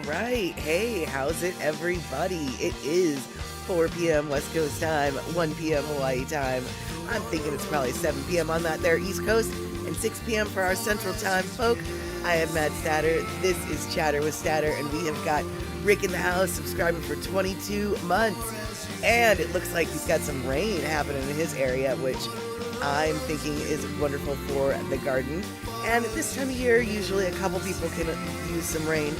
right. Hey, how's it, everybody? It is 4 p.m. West Coast time, 1 p.m. Hawaii time. I'm thinking it's probably 7 p.m. on that there East Coast, and 6 p.m. for our Central Time folk. I am Matt Statter. This is Chatter with Statter, and we have got Rick in the house subscribing for 22 months. And it looks like he's got some rain happening in his area, which I'm thinking is wonderful for the garden. And at this time of year, usually a couple people can use some rain.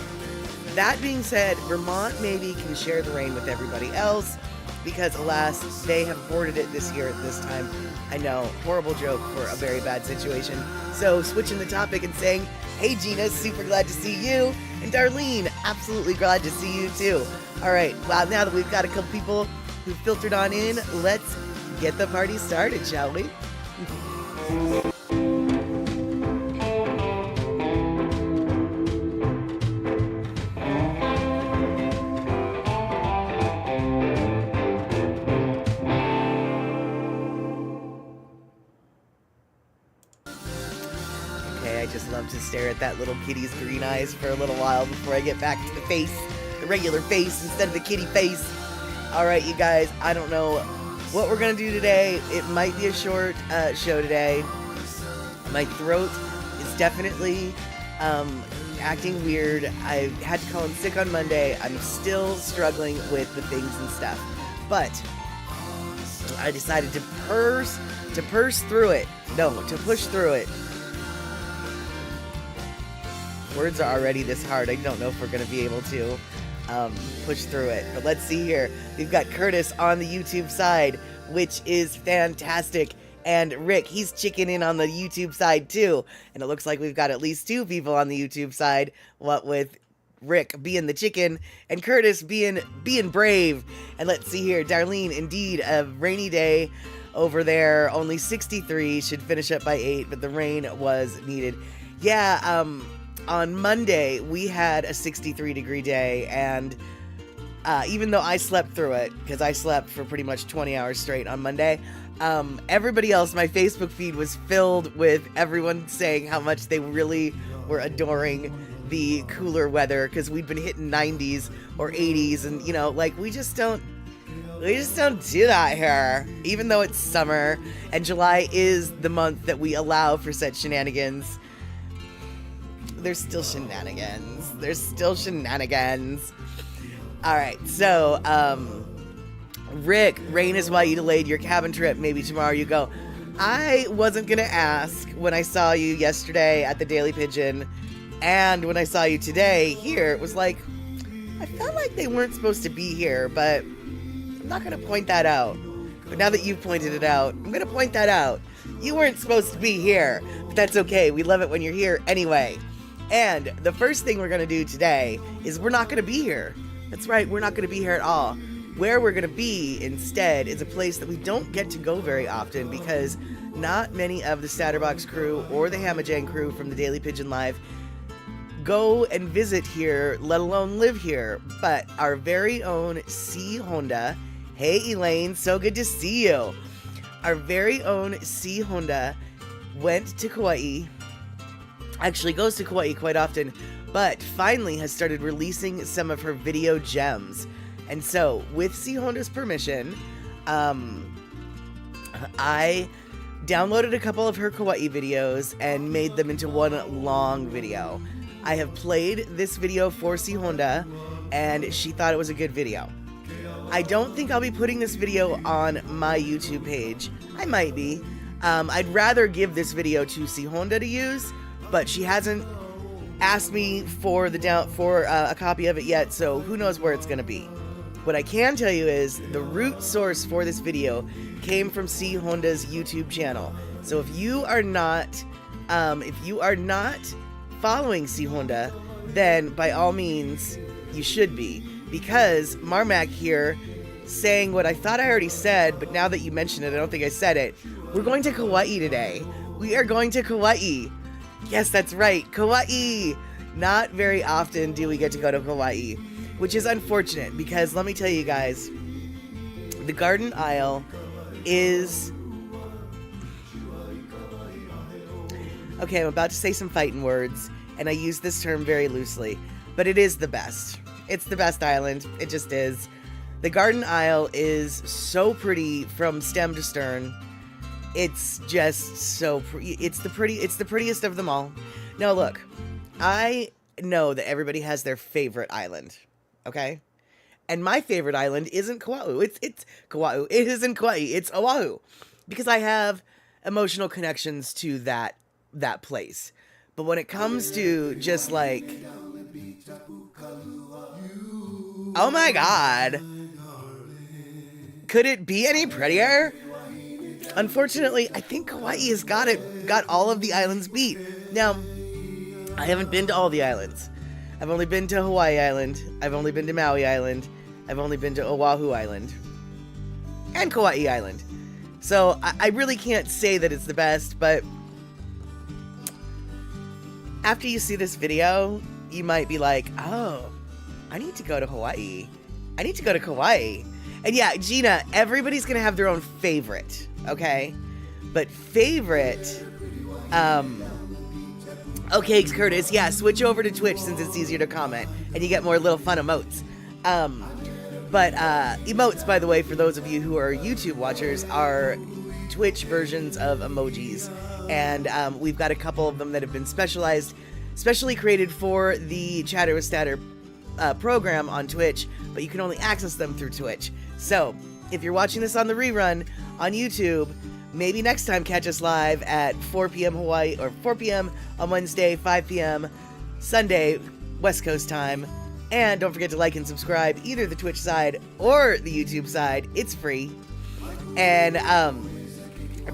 That being said, Vermont maybe can share the rain with everybody else because, alas, they have boarded it this year at this time. I know, horrible joke for a very bad situation. So switching the topic and saying, hey Gina, super glad to see you. And Darlene, absolutely glad to see you too. All right, well, now that we've got a couple people who filtered on in, let's get the party started, shall we? I just love to stare at that little kitty's green eyes for a little while before I get back to the face, the regular face instead of the kitty face. All right, you guys, I don't know what we're going to do today. It might be a short show today. My throat is definitely acting weird. I had to call in sick on Monday. I'm still struggling with the things and stuff. But I decided to push through it. Words are already this hard. I don't know if we're going to be able to push through it. But let's see here. We've got Curtis on the YouTube side, which is fantastic. And Rick, he's checking in on the YouTube side too. And it looks like we've got at least two people on the YouTube side. What with Rick being the chicken and Curtis being brave. And let's see here. Darlene, indeed, a rainy day over there. Only 63. Should finish up by 8, but the rain was needed. Yeah, on Monday, we had a 63-degree day, and even though I slept through it, because I slept for pretty much 20 hours straight on Monday, everybody else, my Facebook feed was filled with everyone saying how much they really were adoring the cooler weather, because we'd been hitting 90s or 80s, and, you know, like, we just don't do that here, even though it's summer, and July is the month that we allow for such shenanigans. There's still shenanigans. All right, so, Rick, rain is why you delayed your cabin trip. Maybe tomorrow you go. I wasn't going to ask when I saw you yesterday at the Daily Pigeon, and when I saw you today here, it was like, I felt like they weren't supposed to be here, but I'm not going to point that out. But now that you've pointed it out, I'm going to point that out. You weren't supposed to be here, but that's okay. We love it when you're here anyway. And the first thing we're going to do today is we're not going to be here. That's right, we're not going to be here at all. Where we're going to be instead is a place that we don't get to go very often because not many of the Statterbox crew or the Hamajang crew from the Daily Pigeon Live go and visit here, let alone live here. But our very own C. Honda, hey Elaine, so good to see you. Our very own C. Honda went to Kauai. Actually goes to Kauai quite often, but finally has started releasing some of her video gems. And so, with C. Honda's permission, I downloaded a couple of her Kauai videos and made them into one long video. I have played this video for C. Honda, and she thought it was a good video. I don't think I'll be putting this video on my YouTube page. I might be. I'd rather give this video to C. Honda to use, but she hasn't asked me for a copy of it yet, so who knows where it's going to be. What I can tell you is the root source for this video came from C. Honda's YouTube channel. So if you are not following C. Honda, then by all means you should be, because Marmac here saying what I thought I already said, but now that you mention it, I don't think I said it. We're going to Kauai today. We are going to Kauai. Yes, that's right, Kauai. Not very often do we get to go to Kauai, which is unfortunate because let me tell you guys, the garden aisle is... Okay, I'm about to say some fighting words, and I use this term very loosely. but it is the best. It's the best island. It just is. The Garden Isle is so pretty from stem to stern. It's just so pretty. It's the prettiest of them all. Now look, I know that everybody has their favorite island, okay? And my favorite island isn't Kauai. It's Kauai. It isn't Kauai. It's Oahu, because I have emotional connections to that place. But when it comes to just like, oh my God, could it be any prettier? Unfortunately, I think Kauai has got all of the islands beat. Now, I haven't been to all the islands. I've only been to Hawaii Island. I've only been to Maui Island. I've only been to Oahu Island. And Kauai Island. So I really can't say that it's the best, but after you see this video, you might be like, oh, I need to go to Hawaii. I need to go to Kauai. And yeah, Gina, everybody's going to have their own favorite, okay? But favorite, okay, Curtis, yeah, switch over to Twitch since it's easier to comment and you get more little fun emotes. But emotes, by the way, for those of you who are YouTube watchers, are Twitch versions of emojis. And we've got a couple of them that have been specially created for the Chatter with Statter program on Twitch, but you can only access them through Twitch. So if you're watching this on the rerun on YouTube, maybe next time catch us live at 4 p.m. Hawaii, or 4 p.m. on Wednesday, 5 p.m. Sunday, West Coast time. And don't forget to like and subscribe, either the Twitch side or the YouTube side. It's free. And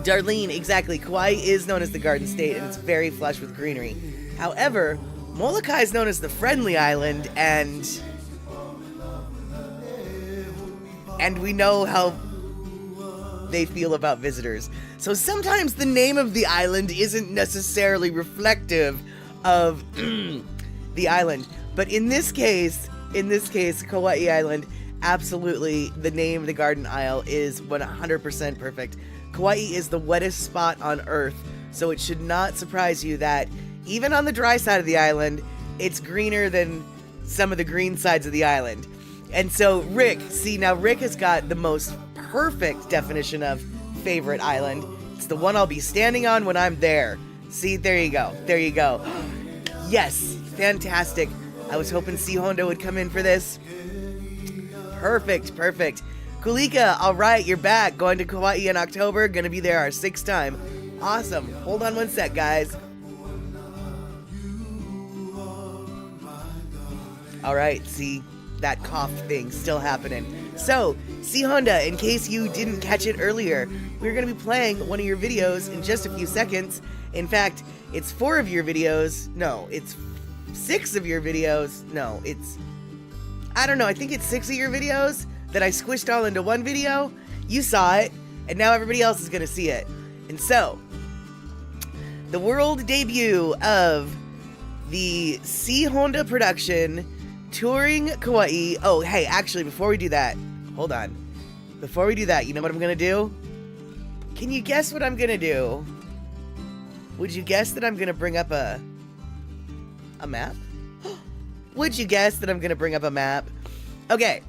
Darlene, exactly, Kauai is known as the Garden State, and it's very flush with greenery. However, Molokai is known as the Friendly Island, and we know how they feel about visitors. So sometimes the name of the island isn't necessarily reflective of the island. But in this case, Kauai Island, absolutely, the name of the Garden Isle is 100% perfect. Kauai is the wettest spot on Earth, so it should not surprise you that even on the dry side of the island, it's greener than some of the green sides of the island. And so Rick has got the most perfect definition of favorite island. It's the one I'll be standing on when I'm there. See, there you go. Yes, fantastic. I was hoping C Honda would come in for this. Perfect. Kulika, all right, you're back. Going to Kauai in October. Gonna be there our 6th time. Awesome. Hold on one sec, guys. All right, see, that cough thing still happening. So, C Honda, in case you didn't catch it earlier, we're going to be playing one of your videos in just a few seconds. In fact, it's 4 of your videos. No, it's 6 of your videos. No, I don't know, I think it's 6 of your videos that I squished all into one video. You saw it, and now everybody else is going to see it. And so, the world debut of the C Honda production touring Kauai. Oh, hey, actually, before we do that, hold on. Before we do that, you know what I'm going to do? Can you guess what I'm going to do? Would you guess that I'm going to bring up a map? Would you guess that I'm going to bring up a map? Okay.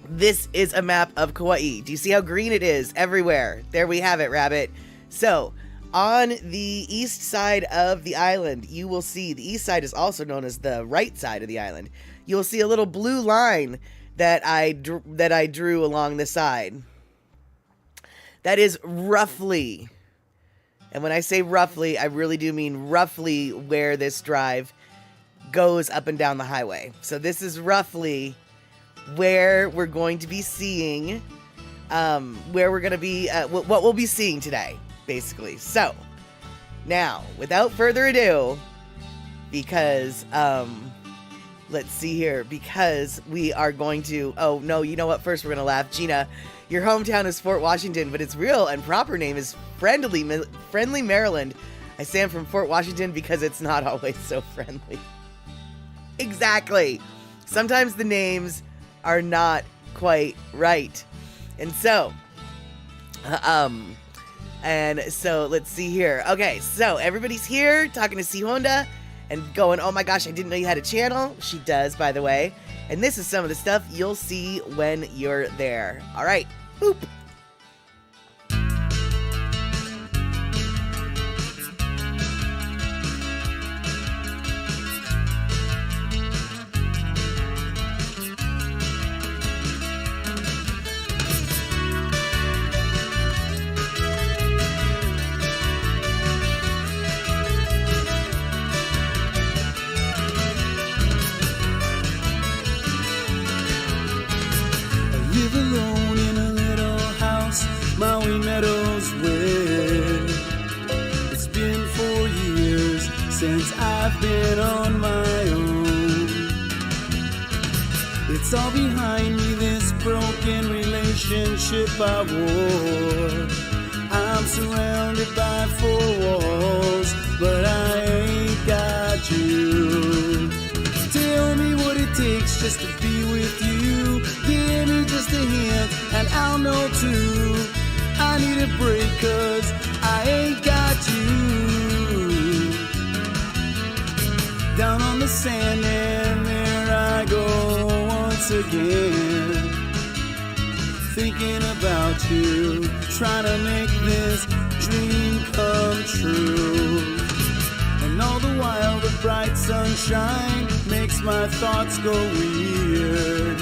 This is a map of Kauai. Do you see how green it is everywhere? There we have it, Rabbit. So, on the east side of the island, you will see, the east side is also known as the right side of the island. You'll see a little blue line that I drew along the side. That is roughly, and when I say roughly, I really do mean roughly where this drive goes up and down the highway. So this is roughly where we're going to be seeing, what we'll be seeing today, basically. So, now, without further ado, because, let's see here, because we are going to, oh no, you know what, first we're going to laugh. Gina, your hometown is Fort Washington, but its real and proper name is Friendly, Maryland. I say I'm from Fort Washington because it's not always so friendly. Exactly. Sometimes the names are not quite right. And so, let's see here. Okay, so everybody's here talking to C Honda, and going, oh my gosh, I didn't know you had a channel. She does, by the way. And this is some of the stuff you'll see when you're there. All right, boop. Live alone in a little house, Maui Meadows way. It's been 4 years since I've been on my own. It's all behind me, this broken relationship I wore. I'm surrounded by 4 walls, but I ain't got you. Tell me what it takes just to be with you. Give me just a hint and I'll know too. I need a break 'cause I ain't got you. Down on the sand and there I go once again, thinking about you, trying to make this dream come true. And all the while the bright sunshine makes my thoughts go weird.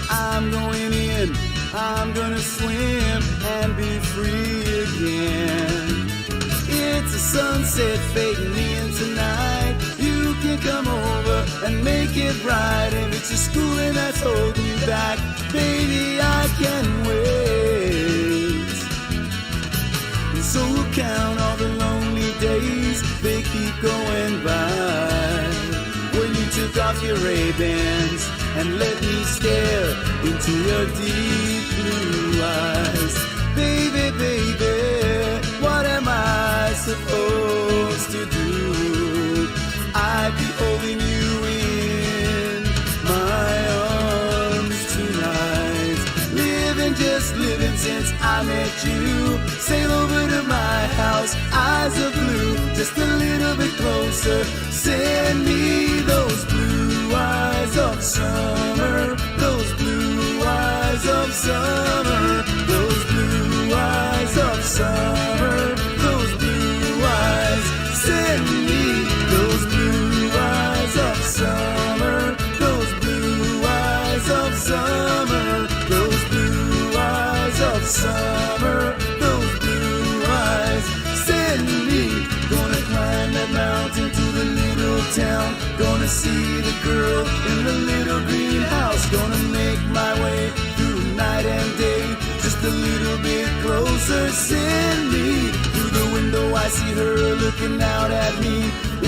I'm going in, I'm gonna swim and be free again. It's a sunset fading in tonight. You can come over and make it right. If it's your schooling that's holding you back, baby, I can wait. And so we'll count all the lonely days, they keep going by. When you took off your Ray-Bans and let me stare into your deep blue eyes. Baby, baby, what am I supposed to do? I'd be holding you in my arms tonight. Just living since I met you. Sail over to my house, eyes of blue, just a little bit closer. Send me those blue eyes of summer, those blue eyes of summer, those blue eyes of summer, those blue eyes. Send me those blue eyes of summer, those blue eyes of summer, those blue eyes of summer, those blue eyes. Send me. Gonna climb that mountain to the little town, gonna see the girl in the little greenhouse. Gonna make my way through night and day, just a little bit closer. Send me. Through the window I see her looking out at me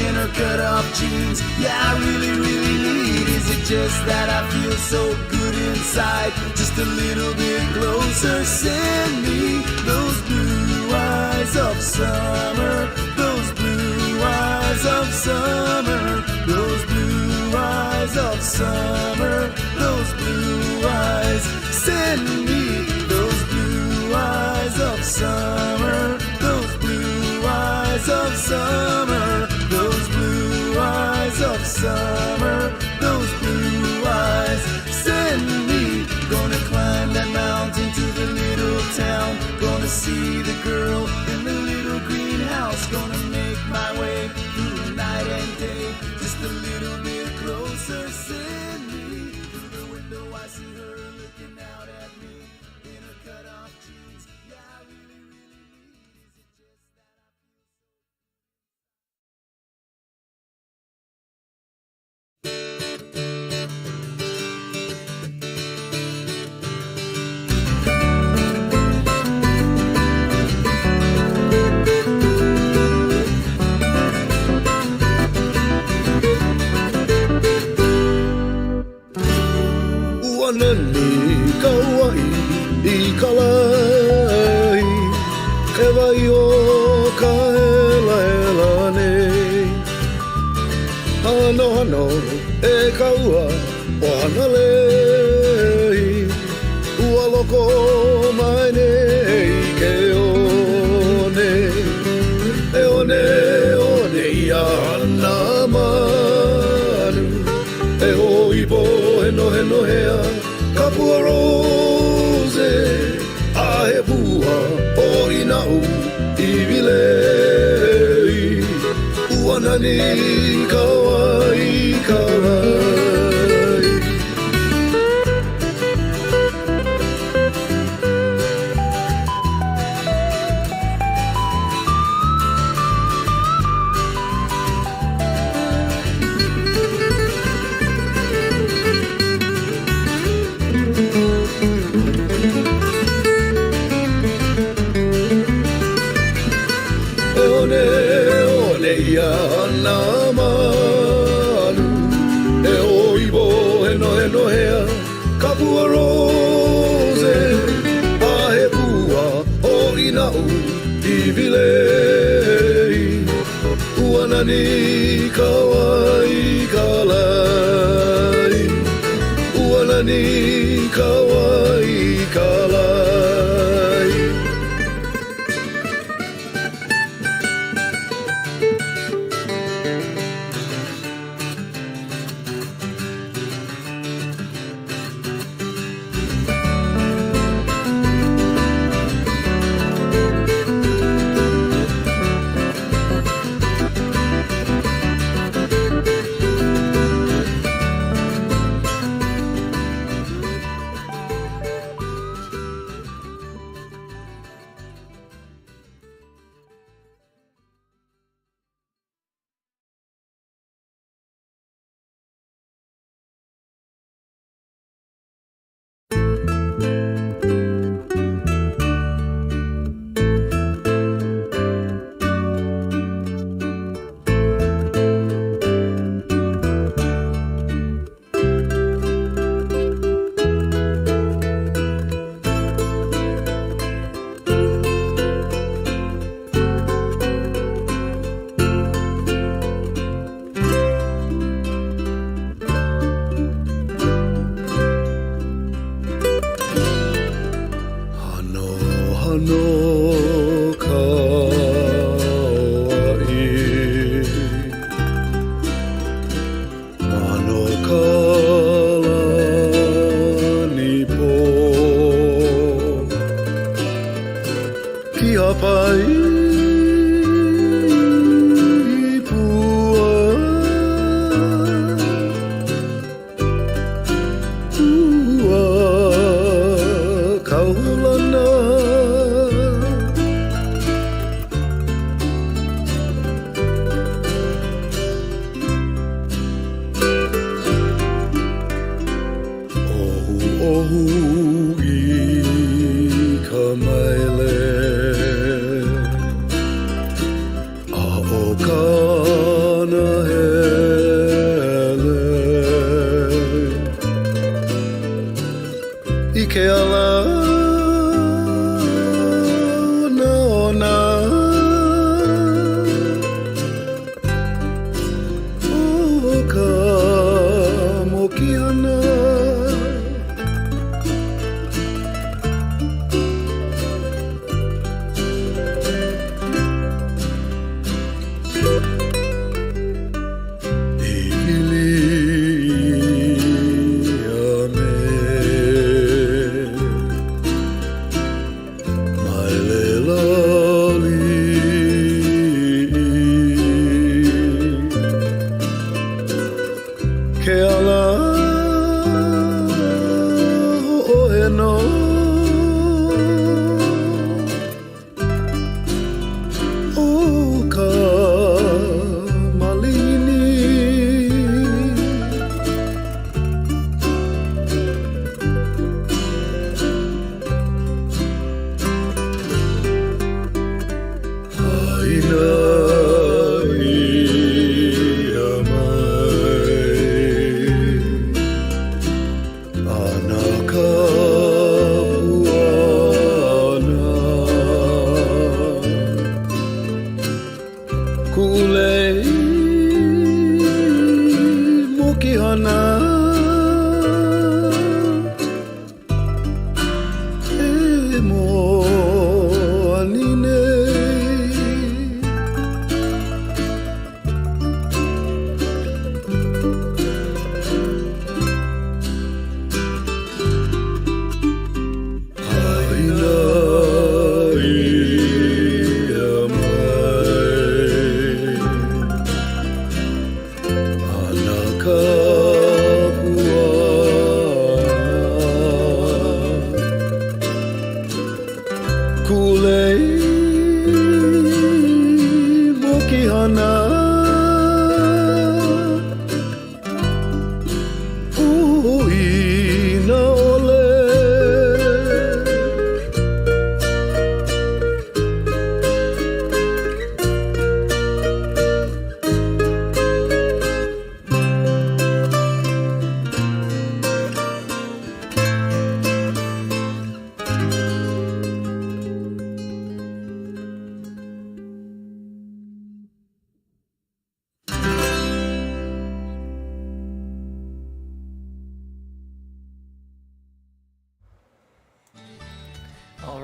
in her cut-off jeans. Yeah, I really, really need. Is it just that I feel so good inside? Just a little bit closer. Send me those blue eyes of summer, those blue eyes of summer, those blue eyes of summer, those blue eyes. Send me those blue eyes of summer, those blue eyes of summer, those blue eyes of summer, those blue eyes. Send me. Gonna climb that mountain to the little town, gonna see the girl in the little greenhouse. Gonna make my way through night and day, just a little bit closer. Send me. Through the window I see her looking out at me in her cut-off jeans. Yeah, I really, really need. Is it just that I Uanani Kauai I kalai Ke wai o ka hela hela nei Hano hano e kaua o hana lei Ua loko mai nei ke one E one ia hana mai no hea kapua rose a he pua o inau I vilei uanani Kauai kalai ia na malu e oibo he no hea kapua rose a he pua o inau I vilei uanani Kauai kalai uanani Kauai kalai no Kauai Mano kalani po Ki hapai pua Pua kaulana Ohu I kamaile A o kana hele I ke ala na ona O ka mokiana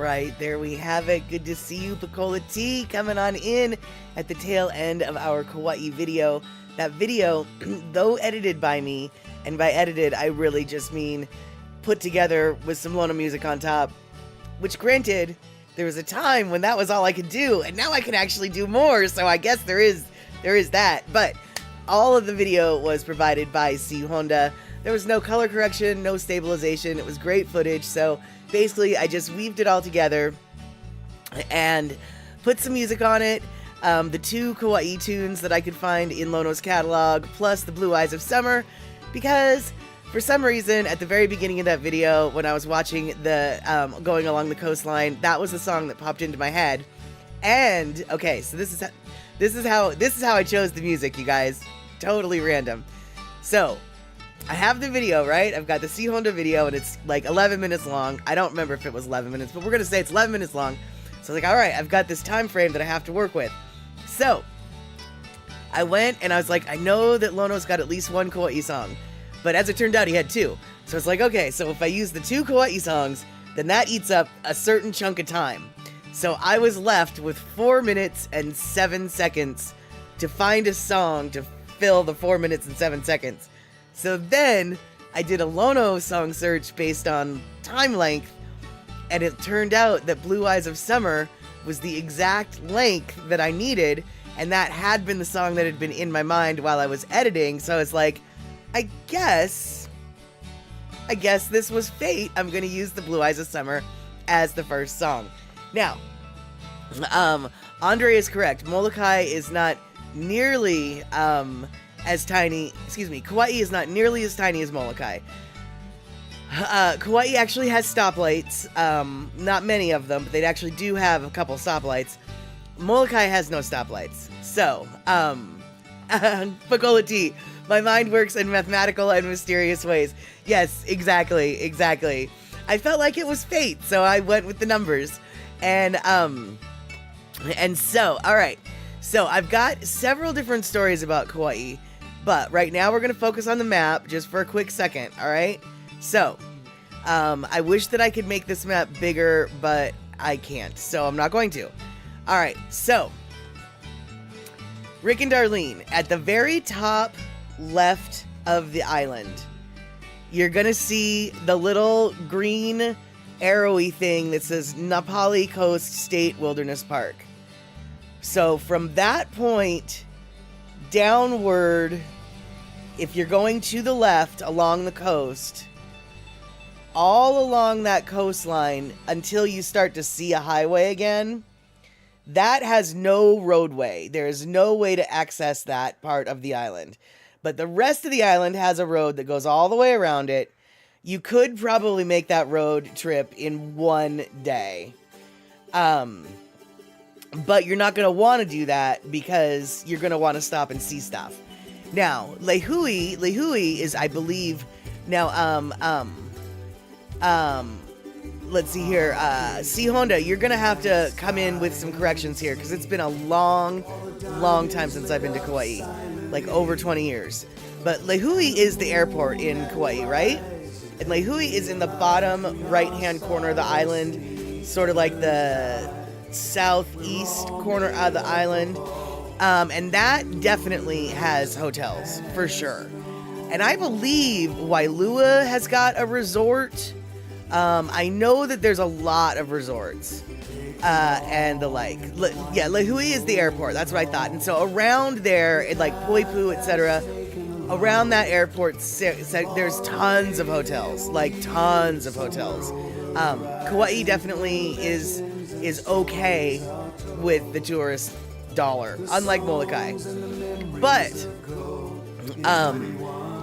right, there we have it. Good to see you, Pacola T, coming on in at the tail end of our Kauai video. That video, though edited by me, and by edited, I really just mean put together with some LonoMusic on top, which granted, there was a time when that was all I could do, and now I can actually do more, so I guess there is that. But all of the video was provided by C Honda. There was no color correction, no stabilization. It was great footage, so basically I just weaved it all together and put some music on it. The 2 Kauai tunes that I could find in Lono's catalog, plus the Blue Eyes of Summer, because for some reason, at the very beginning of that video, when I was watching the Going Along the Coastline, that was the song that popped into my head. And okay, so this is how I chose the music, you guys. Totally random. So I have the video, right? I've got the C Honda video, and it's like 11 minutes long. I don't remember if it was 11 minutes, but we're gonna say it's 11 minutes long. So I was like, all right, I've got this time frame that I have to work with. So I went and I was like, I know that Lono's got at least 1 Kauai song, but as it turned out, he had 2. So it's like, okay, so if I use the 2 Kauai songs, then that eats up a certain chunk of time. So I was left with 4 minutes and 7 seconds to find a song to fill the 4 minutes and 7 seconds. So then I did a Lono song search based on time length, and it turned out that Blue Eyes of Summer was the exact length that I needed, and that had been the song that had been in my mind while I was editing. So it's like, I guess this was fate. I'm gonna use the Blue Eyes of Summer as the first song. Now, Andre is correct. Molokai is not nearly as tiny. Excuse me. Kauai is not nearly as tiny as Molokai. Kauai actually has stoplights. Not many of them, but they actually do have a couple stoplights. Molokai has no stoplights. So, Pacola T, my mind works in mathematical and mysterious ways. Yes, exactly. I felt like it was fate, so I went with the numbers. And so, all right. So I've got several different stories about Kauai, but right now we're going to focus on the map just for a quick second, all right? So, I wish that I could make this map bigger, but I can't, so I'm not going to. All right, so Rick and Darlene, at the very top left of the island, you're gonna see the little green arrowy thing that says Napali Coast State Wilderness Park. So from that point downward, if you're going to the left along the coast, all along that coastline until you start to see a highway again, that has no roadway. There is no way to access that part of the island. But the rest of the island has a road that goes all the way around it. You could probably make that road trip in one day. But you're not going to want to do that because you're going to want to stop and see stuff. Now, Lehui is, I believe, now, let's see here. C Honda, you're going to have to come in with some corrections here because it's been a long time since I've been to Kauai, like over 20 years. But Lehui is the airport in Kauai, right? And Lehui is in the bottom right-hand corner of the island, sort of like the southeast corner of the island. And that definitely has hotels, for sure. And I believe Wailua has got a resort. I know that there's a lot of resorts and the like. Yeah, Lehui is the airport. That's what I thought. And so around there, in like Poipu, etc., around that airport, there's tons of hotels. Like tons of hotels. Kauai definitely is okay with the tourist dollar, unlike Molokai. But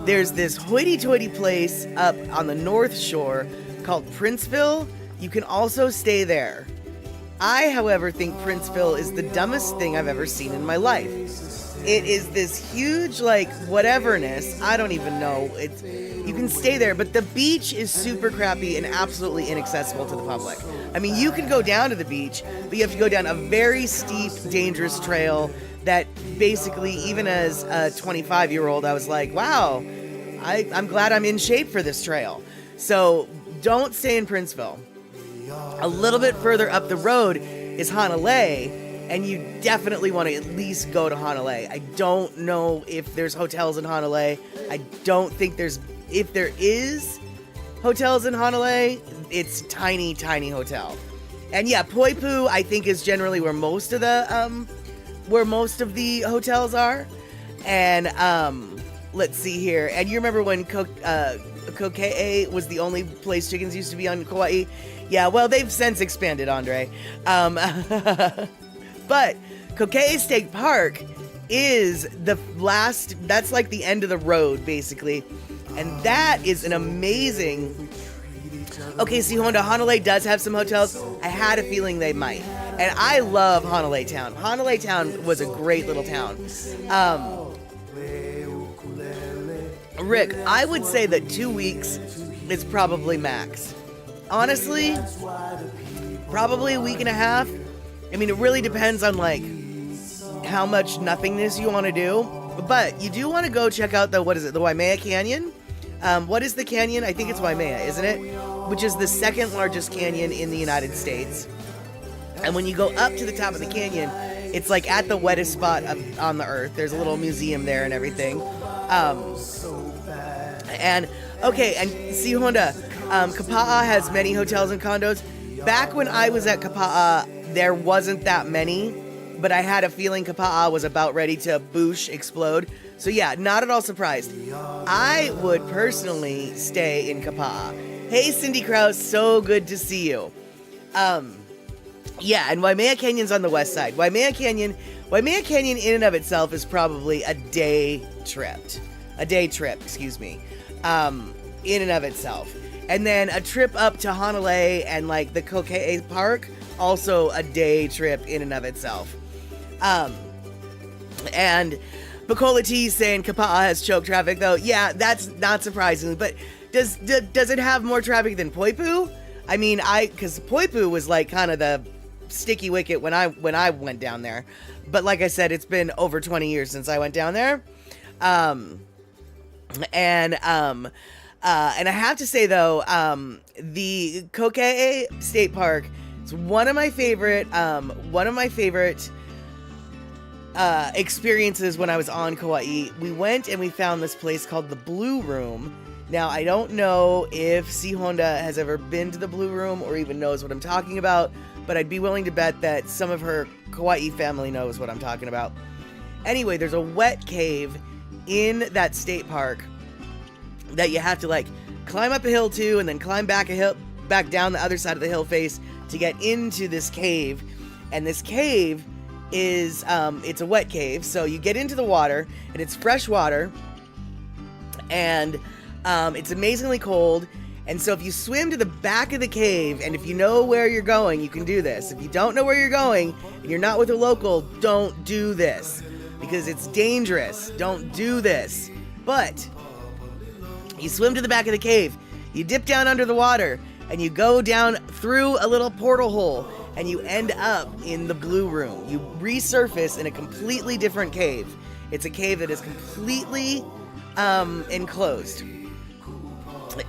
there's this hoity-toity place up on the North Shore called Princeville. You can also stay there. I, however, think Princeville is the dumbest thing I've ever seen in my life. It is this huge, like, whateverness. I don't even know. You can stay there, but the beach is super crappy and absolutely inaccessible to the public. I mean, you can go down to the beach, but you have to go down a very steep, dangerous trail that basically, even as a 25-year-old, I was like, wow, I'm glad I'm in shape for this trail. So don't stay in Princeville. A little bit further up the road is Hanalei, and you definitely want to at least go to Hanalei. I don't know if there's hotels in Hanalei. I don't think if there is hotels in Hanalei, it's tiny, tiny hotel. And yeah, Poipu, I think, is generally where most of the hotels are. And let's see here. And you remember when Kokee was the only place chickens used to be on Kauai? Yeah, well, they've since expanded, Andre. But Kokee State Park is that's like the end of the road, basically. And that is an amazing... Okay, see, Hanalei does have some hotels. I had a feeling they might. And I love Hanalei Town. Hanalei Town was a great little town. Rick, I would say that 2 weeks is probably max. Honestly, probably a week and a half. I mean, it really depends on, like, how much nothingness you want to do. But you do want to go check out the Waimea Canyon? What is the canyon? I think it's Waimea, isn't it? Which is the second largest canyon in the United States. And when you go up to the top of the canyon, it's like at the wettest spot on the earth. There's a little museum there and everything. And see, Honda, Kapa'a has many hotels and condos. Back when I was at Kapa'a, there wasn't that many, but I had a feeling Kapa'a was about ready to explode. So yeah, not at all surprised. I would personally stay in Kapa'a. Hey, Cindy Krause, so good to see you. Yeah, and Waimea Canyon's on the west side. Waimea Canyon in and of itself is probably a day trip, excuse me, in and of itself. And then a trip up to Hanalei and like the Kokee Park, also a day trip in and of itself. And Bacola T saying Kapa'a has choke traffic, though. Yeah, that's not surprising. But does it have more traffic than Poipu? I mean, because Poipu was like kind of the sticky wicket when I went down there. But like I said, it's been over 20 years since I went down there. And I have to say though, the Kokee State Park is one of my favorite experiences when I was on Kauai. We went and we found this place called the Blue Room. Now, I don't know if C. Honda has ever been to the Blue Room or even knows what I'm talking about, but I'd be willing to bet that some of her Kauai family knows what I'm talking about. Anyway, there's a wet cave in that state park that you have to like climb up a hill to and then climb back down the other side of the hill face to get into this cave. And this cave is it's a wet cave, so you get into the water and it's fresh water, and it's amazingly cold. And so if you swim to the back of the cave, and if you know where you're going, you can do this. If you don't know where you're going and you're not with a local, don't do this because it's dangerous. Don't do this. But you swim to the back of the cave, you dip down under the water, and you go down through a little portal hole, and you end up in the Blue Room. You resurface in a completely different cave. It's a cave that is completely enclosed.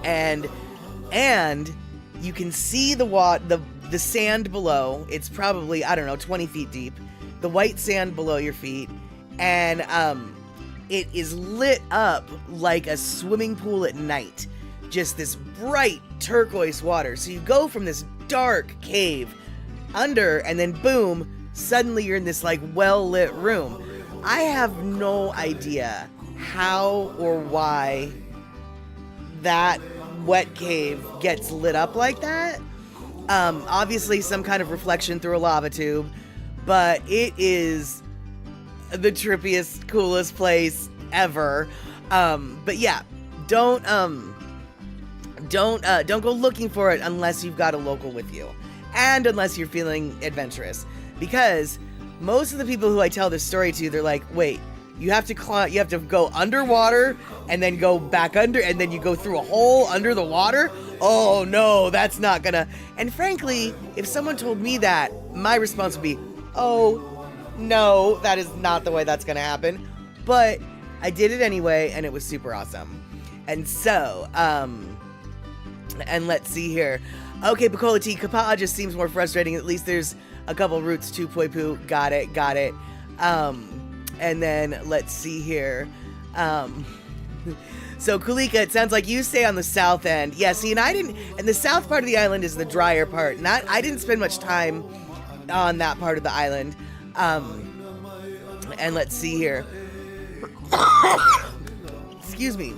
And you can see the sand below. It's probably, 20 feet deep. The white sand below your feet. And it is lit up like a swimming pool at night. Just this bright turquoise water. So you go from this dark cave under, and then boom, suddenly you're in this like well-lit room. I have no idea how or why that wet cave gets lit up like that. Obviously some kind of reflection through a lava tube, but it is the trippiest, coolest place ever. But yeah, don't go looking for it unless you've got a local with you, and unless you're feeling adventurous, because most of the people who I tell this story to, they're like, wait, you have to go underwater and then go back under, and then you go through a hole under the water? Oh no, that's not gonna. And frankly, if someone told me that, my response would be, oh no, that is not the way that's gonna happen. But I did it anyway, and it was super awesome. And so, And let's see here. Okay, Pacola T. Kapa'a just seems more frustrating. At least there's a couple roots to Poipu. Got it. And then let's see here. So Kulika, it sounds like you stay on the south end. Yeah, see, and the south part of the island is the drier part. I didn't spend much time on that part of the island. And let's see here. Excuse me.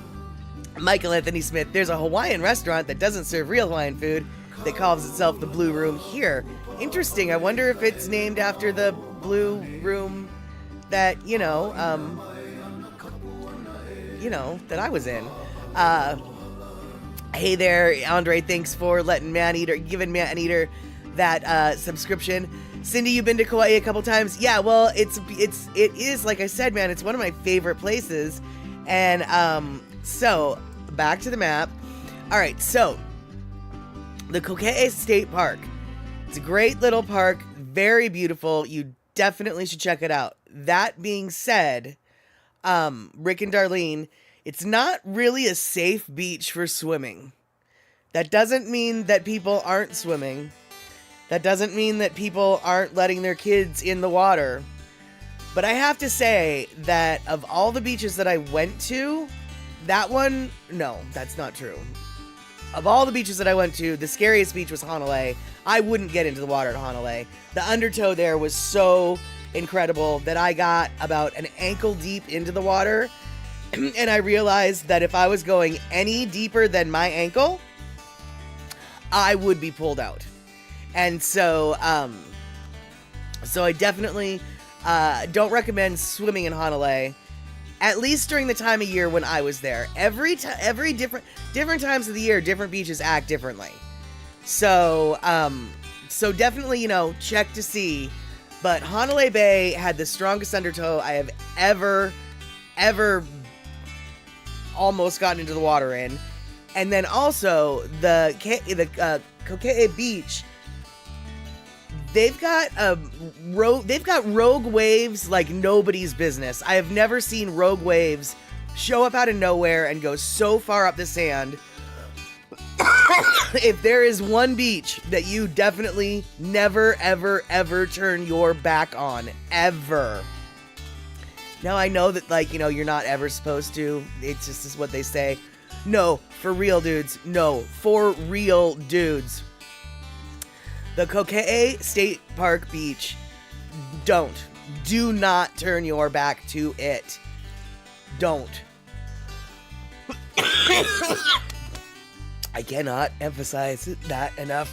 Michael Anthony Smith, there's a Hawaiian restaurant that doesn't serve real Hawaiian food that calls itself the Blue Room here. Interesting. I wonder if it's named after the Blue Room that, that I was in. Hey there, Andre, thanks for giving Maneater that subscription. Cindy, you've been to Kauai a couple times? Yeah, well, it is, like I said, man, it's one of my favorite places. And so back to the map. All right, so the Kokee State Park. It's a great little park, very beautiful. You definitely should check it out. That being said, Rick and Darlene, it's not really a safe beach for swimming. That doesn't mean that people aren't swimming. That doesn't mean that people aren't letting their kids in the water. But I have to say that of all the beaches that I went to, that one, no, that's not true. Of all the beaches that I went to, the scariest beach was Honolulu. I wouldn't get into the water at Honolulu. The undertow there was so incredible that I got about an ankle deep into the water, and I realized that if I was going any deeper than my ankle, I would be pulled out. And so I definitely don't recommend swimming in Honolulu, at least during the time of year when I was there. Every different times of the year, different beaches act differently. So definitely, check to see. But Honolulu Bay had the strongest undertow I have ever almost gotten into the water in. And then also the Kokee Beach, they've got rogue waves like nobody's business. I have never seen rogue waves show up out of nowhere and go so far up the sand. If there is one beach that you definitely never, ever, ever turn your back on, ever. Now I know that, you're not ever supposed to. It's just is what they say. No, for real, dudes. No, for real, dudes. The Kokee State Park Beach, do not turn your back to it. Don't. I cannot emphasize that enough.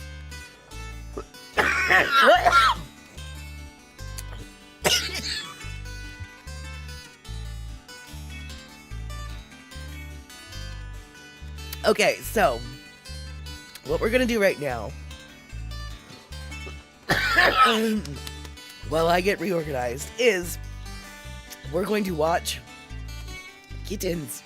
Okay, so what we're gonna do right now, while I get reorganized, is we're going to watch Kittens.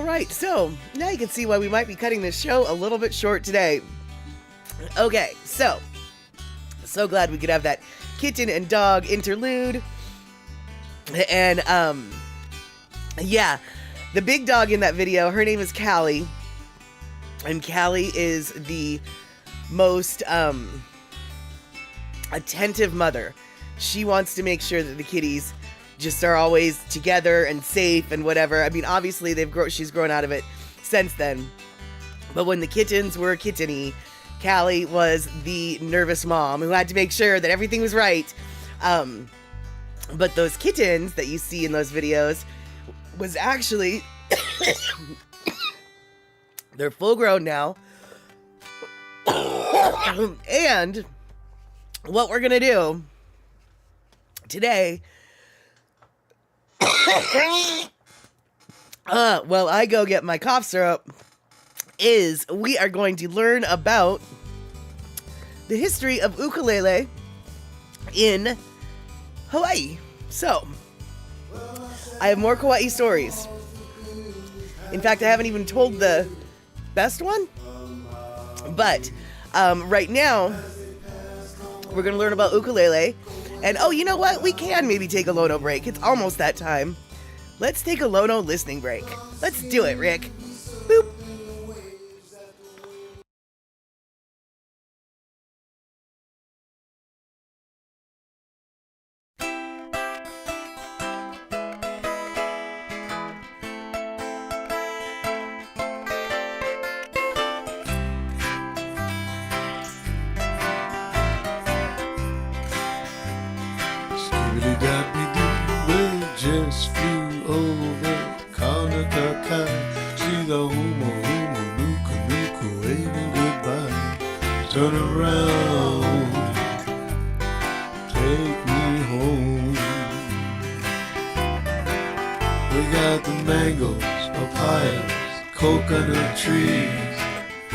right, so now you can see why we might be cutting this show a little bit short today. Okay, so glad we could have that kitten and dog interlude. And yeah, the big dog in that video, her name is Callie, and Callie is the most attentive mother. She wants to make sure that the kitties just are always together and safe and whatever. I mean, obviously she's grown out of it since then. But when the kittens were kitteny, Callie was the nervous mom who had to make sure that everything was right. But those kittens that you see in those videos was actually they're full grown now. And what we're gonna do today, while I go get my cough syrup, is we are going to learn about the history of ukulele in Hawaii. So, I have more Kauai stories. In fact, I haven't even told the best one. But right now, we're going to learn about ukulele. And oh, you know what? We can maybe take a Lono break. It's almost that time. Let's take a Lono listening break. Let's do it, Rick. Boop. Just flew over Kanaka. See the humo nuku nuku waving goodbye. Turn around, take me home. We got the mangoes, papayas, coconut trees. I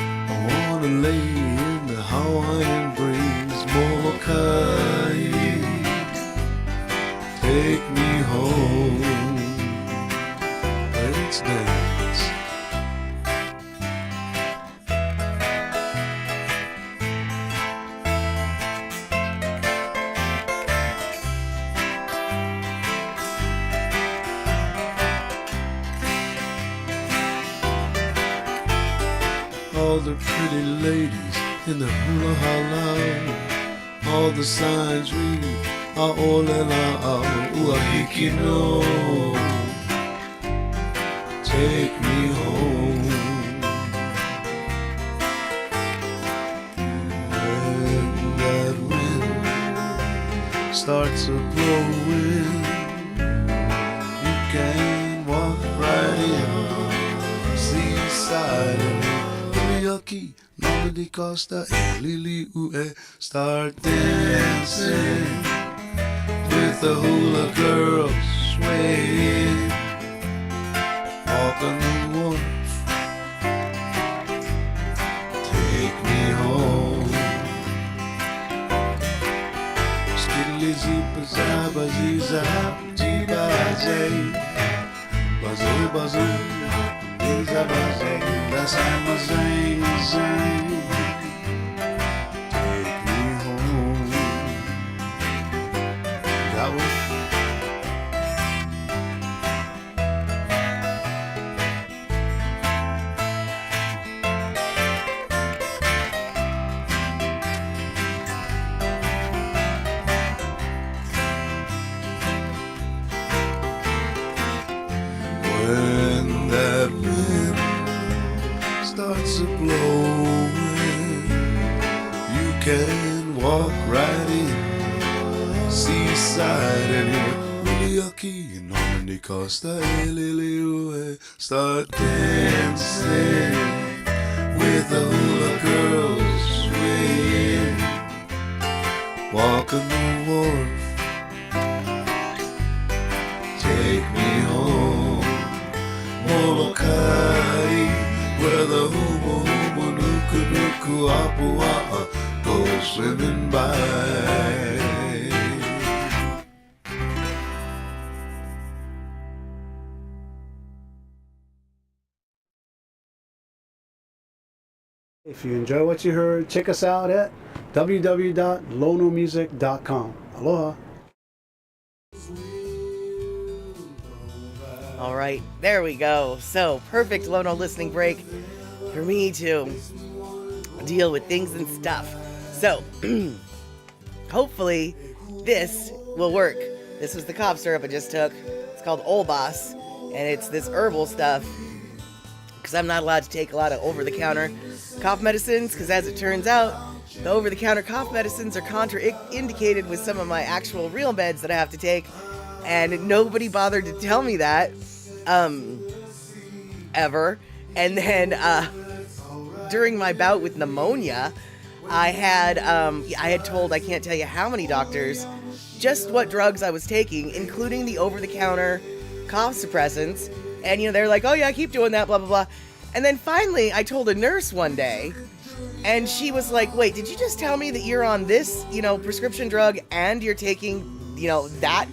wanna lay in the Hawaiian breeze. Molokai, take me home. Let's dance. All the pretty ladies in the hula hala, all the signs read A'olela a'uahiki no. Take me home. When that wind starts a blowing, you can walk right in, seaside and Uliaki, Loma di Costa, and Lili Ue. Start dancing with the hula girls swaying, walk on the wharf, take me home. Skiddly zip zaba zizap jibaze, bazoo bazoo, zizabaze, that's amazing, zing. Take me home. That one. When that wind starts a blowing, you can walk right in, seaside and hear Uliaki and Loma Costa, Liliue. Start dancing with the hula girls swaying, walk on the wharf, take me home. Molokai, where the humo humo nuku nuku apua'a go swimming by. If you enjoy what you heard, check us out at www.LonoMusic.com. Aloha. All right, there we go. So, perfect Lono listening break for me to deal with things and stuff. So, hopefully this will work. This was the cough syrup I just took. It's called Ooops, and it's this herbal stuff because I'm not allowed to take a lot of over-the-counter cough medicines because, as it turns out, the over-the-counter cough medicines are contraindicated with some of my actual real meds that I have to take, and nobody bothered to tell me that ever. And then during my bout with pneumonia, I had told, I can't tell you how many doctors, just what drugs I was taking, including the over-the-counter cough suppressants. And, they're like, oh yeah, keep doing that, blah, blah, blah. And then finally, I told a nurse one day, and she was like, wait, did you just tell me that you're on this, prescription drug and you're taking, that,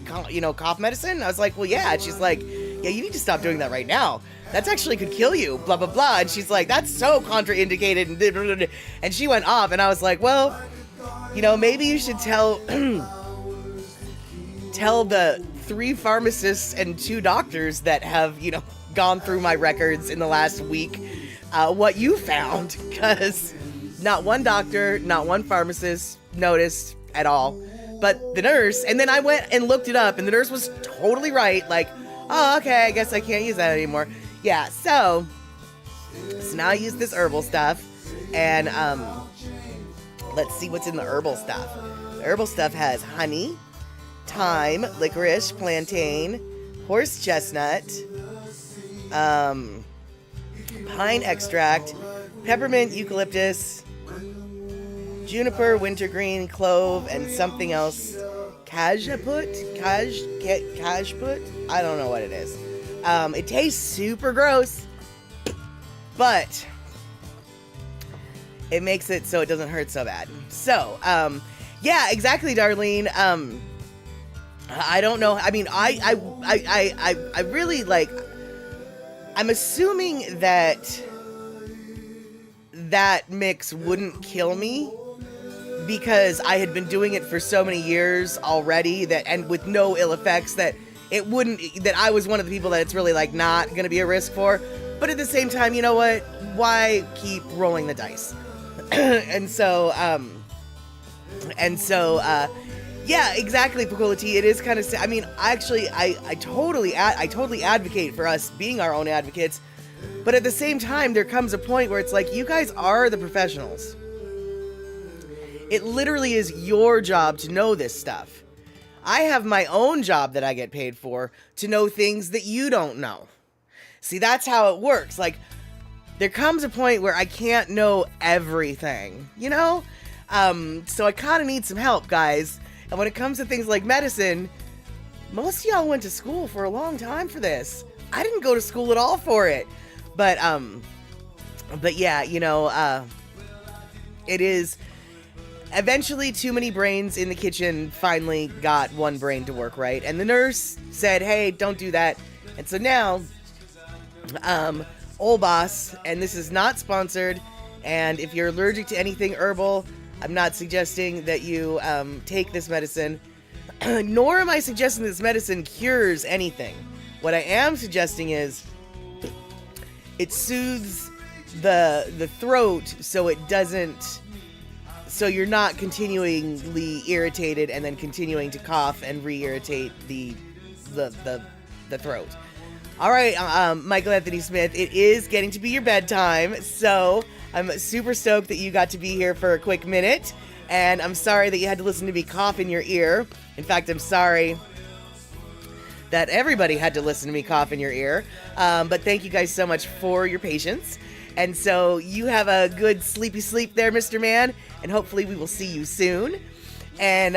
cough medicine? I was like, well, yeah. And she's like, yeah, you need to stop doing that right now. That's actually could kill you, blah, blah, blah. And she's like, that's so contraindicated. And she went off, and I was like, well, maybe you should tell the 3 pharmacists and 2 doctors that have, gone through my records in the last week what you found, because not one doctor, not one pharmacist noticed at all, but the nurse. And then I went and looked it up, and the nurse was totally right, like, oh, okay, I guess I can't use that anymore. Yeah, so now I use this herbal stuff, and let's see what's in the herbal stuff. The herbal stuff has honey, thyme, licorice, plantain, horse chestnut, pine extract, peppermint, eucalyptus, juniper, wintergreen, clove, and something else. Cajeput? I don't know what it is. It tastes super gross, but it makes it so it doesn't hurt so bad. So, yeah, exactly, Darlene. I don't know. I mean, I really like. I'm assuming that mix wouldn't kill me because I had been doing it for so many years already and with no ill effects that I was one of the people that it's really like not going to be a risk for. But at the same time, you know what? Why keep rolling the dice? and so, yeah, exactly, Pakulati. It is kind of. I mean, actually, I totally advocate for us being our own advocates, but at the same time, there comes a point where it's like you guys are the professionals. It literally is your job to know this stuff. I have my own job that I get paid for to know things that you don't know. See, that's how it works. Like, there comes a point where I can't know everything, So I kind of need some help, guys. And when it comes to things like medicine, most of y'all went to school for a long time for this. I didn't go to school at all for it. But yeah, it is eventually too many brains in the kitchen finally got one brain to work right. And the nurse said, hey, don't do that. And so now, Old Boss, and this is not sponsored, and if you're allergic to anything herbal, I'm not suggesting that you take this medicine, nor am I suggesting this medicine cures anything. What I am suggesting is it soothes the throat so it doesn't, so you're not continually irritated and then continuing to cough and re-irritate the throat. All right, Michael Anthony Smith, it is getting to be your bedtime, so I'm super stoked that you got to be here for a quick minute, and I'm sorry that you had to listen to me cough in your ear. In fact, I'm sorry that everybody had to listen to me cough in your ear, but thank you guys so much for your patience. And so you have a good sleepy sleep there, Mr. Man, and hopefully we will see you soon. And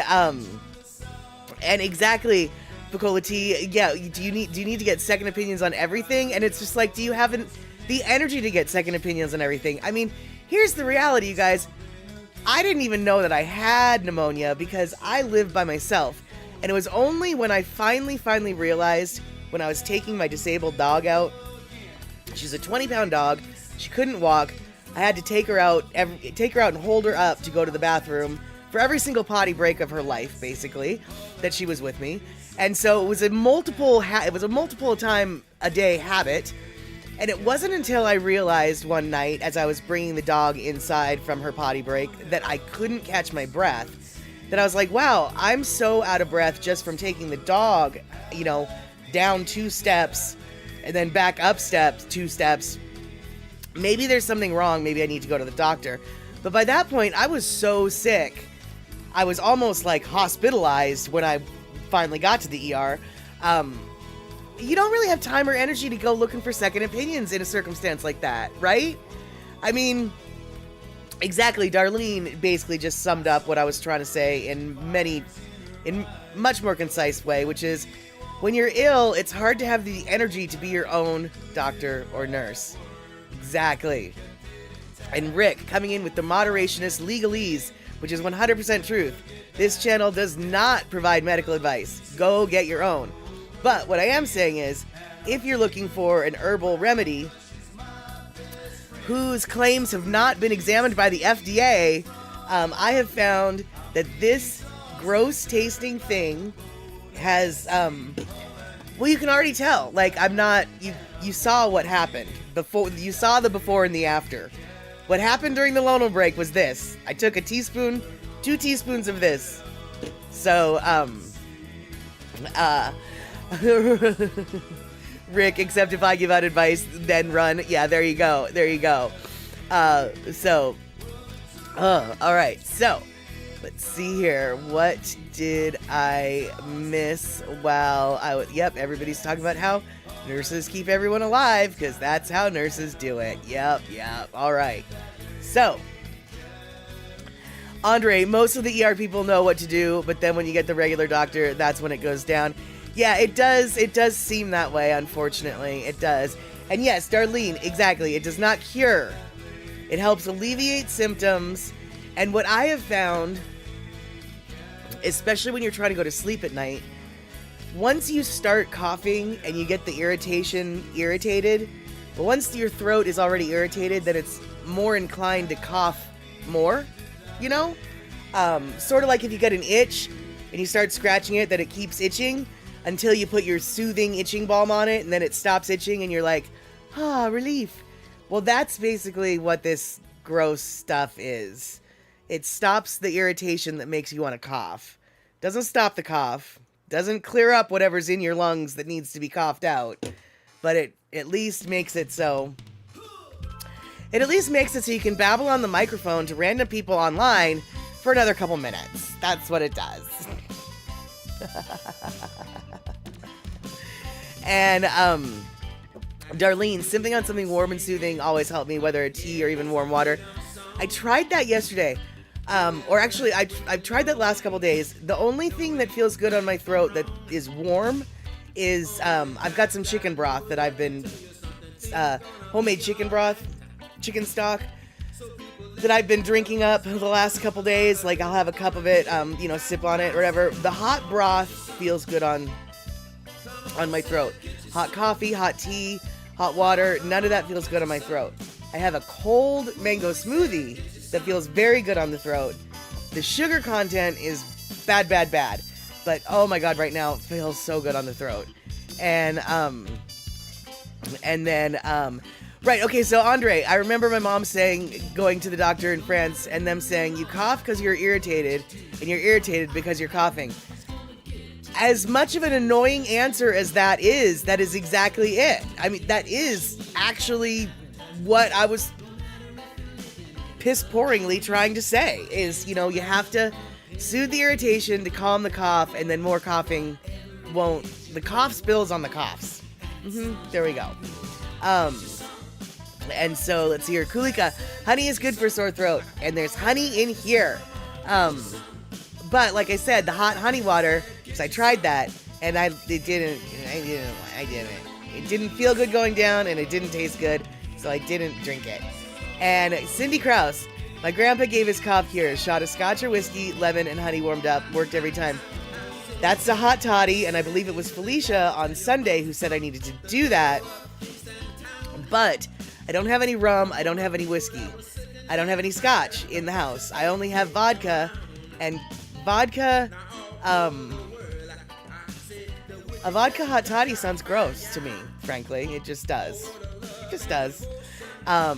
exactly, Picola T, yeah, do you need to get second opinions on everything? And it's just like, do you have the energy to get second opinions on everything? I mean, here's the reality, you guys. I didn't even know that I had pneumonia because I live by myself. And it was only when I finally realized, when I was taking my disabled dog out, she's a 20-pound dog, she couldn't walk, I had to take her out and hold her up to go to the bathroom for every single potty break of her life, basically, that she was with me. And so it was a multiple time a day habit. And it wasn't until I realized one night, as I was bringing the dog inside from her potty break, that I couldn't catch my breath, that I was like, wow, I'm so out of breath just from taking the dog, down 2 steps and then back up 2 steps. Maybe there's something wrong. Maybe I need to go to the doctor. But by that point, I was so sick. I was almost like hospitalized when I finally got to the ER. You don't really have time or energy to go looking for second opinions in a circumstance like that, right? I mean, exactly. Darlene basically just summed up what I was trying to say in much more concise way, which is, when you're ill, it's hard to have the energy to be your own doctor or nurse. Exactly. And Rick coming in with the moderationist legalese, which is 100% truth. This channel does not provide medical advice. Go get your own. But what I am saying is, if you're looking for an herbal remedy whose claims have not been examined by the FDA, I have found that this gross tasting thing has, well, you can already tell. Like, you saw what happened before. You saw the before and the after. What happened during the Lono break was this. I took 2 teaspoons of this. So, Rick, except if I give out advice, then run. Yeah, there you go. All right. So, let's see here. What did I miss while yep, everybody's talking about how nurses keep everyone alive, because that's how nurses do it. Yep. All right. So, Andre, most of the ER people know what to do, but then when you get the regular doctor, that's when it goes down. Yeah, it does seem that way, unfortunately. It does. And yes, Darlene, exactly. It does not cure. It helps alleviate symptoms. And what I have found, especially when you're trying to go to sleep at night, once you start coughing and you get the irritated, but once your throat is already irritated, then it's more inclined to cough more, Sort of like if you get an itch and you start scratching it, that it keeps itching until you put your soothing itching balm on it, and then it stops itching and you're like, relief. Well, that's basically what this gross stuff is. It stops the irritation that makes you want to cough. Doesn't stop the cough. Doesn't clear up whatever's in your lungs that needs to be coughed out. But it at least makes it so... It at least makes it so you can babble on the microphone to random people online for another couple minutes. That's what it does. And, Darlene, sipping on something warm and soothing always helped me, whether a tea or even warm water. I tried that yesterday. Or actually, I've tried that last couple days. The only thing that feels good on my throat that is warm is, I've got some chicken broth that I've been, homemade chicken broth, chicken stock, that I've been drinking up the last couple days. Like, I'll have a cup of it, sip on it or whatever. The hot broth feels good on my throat. Hot coffee, hot tea, hot water, none of that feels good on my throat. I have a cold mango smoothie that feels very good on the throat. The sugar content is bad. But oh my god, right now it feels so good on the throat. And then right, okay, so Andre, I remember my mom saying, going to the doctor in France, and them saying, you cough because you're irritated, and you're irritated because you're coughing. As much of an annoying answer as that is exactly it. I mean, that is actually what I was piss-pouringly trying to say, is, you have to soothe the irritation to calm the cough, and then more coughing won't... The cough spills on the coughs. There we go. And so, let's see here. Kulika, honey is good for sore throat, and there's honey in here. But, like I said, the hot honey water, because I tried that, and it didn't feel good going down, and it didn't taste good, so I didn't drink it. And Cindy Krause, my grandpa gave his cough cure, a shot of scotch or whiskey, lemon, and honey warmed up, worked every time. That's the hot toddy, and I believe it was Felicia on Sunday who said I needed to do that. But I don't have any rum. I don't have any whiskey. I don't have any scotch in the house. I only have vodka, and vodka, a vodka hot toddy sounds gross to me, frankly. It just does. It just does. Yeah,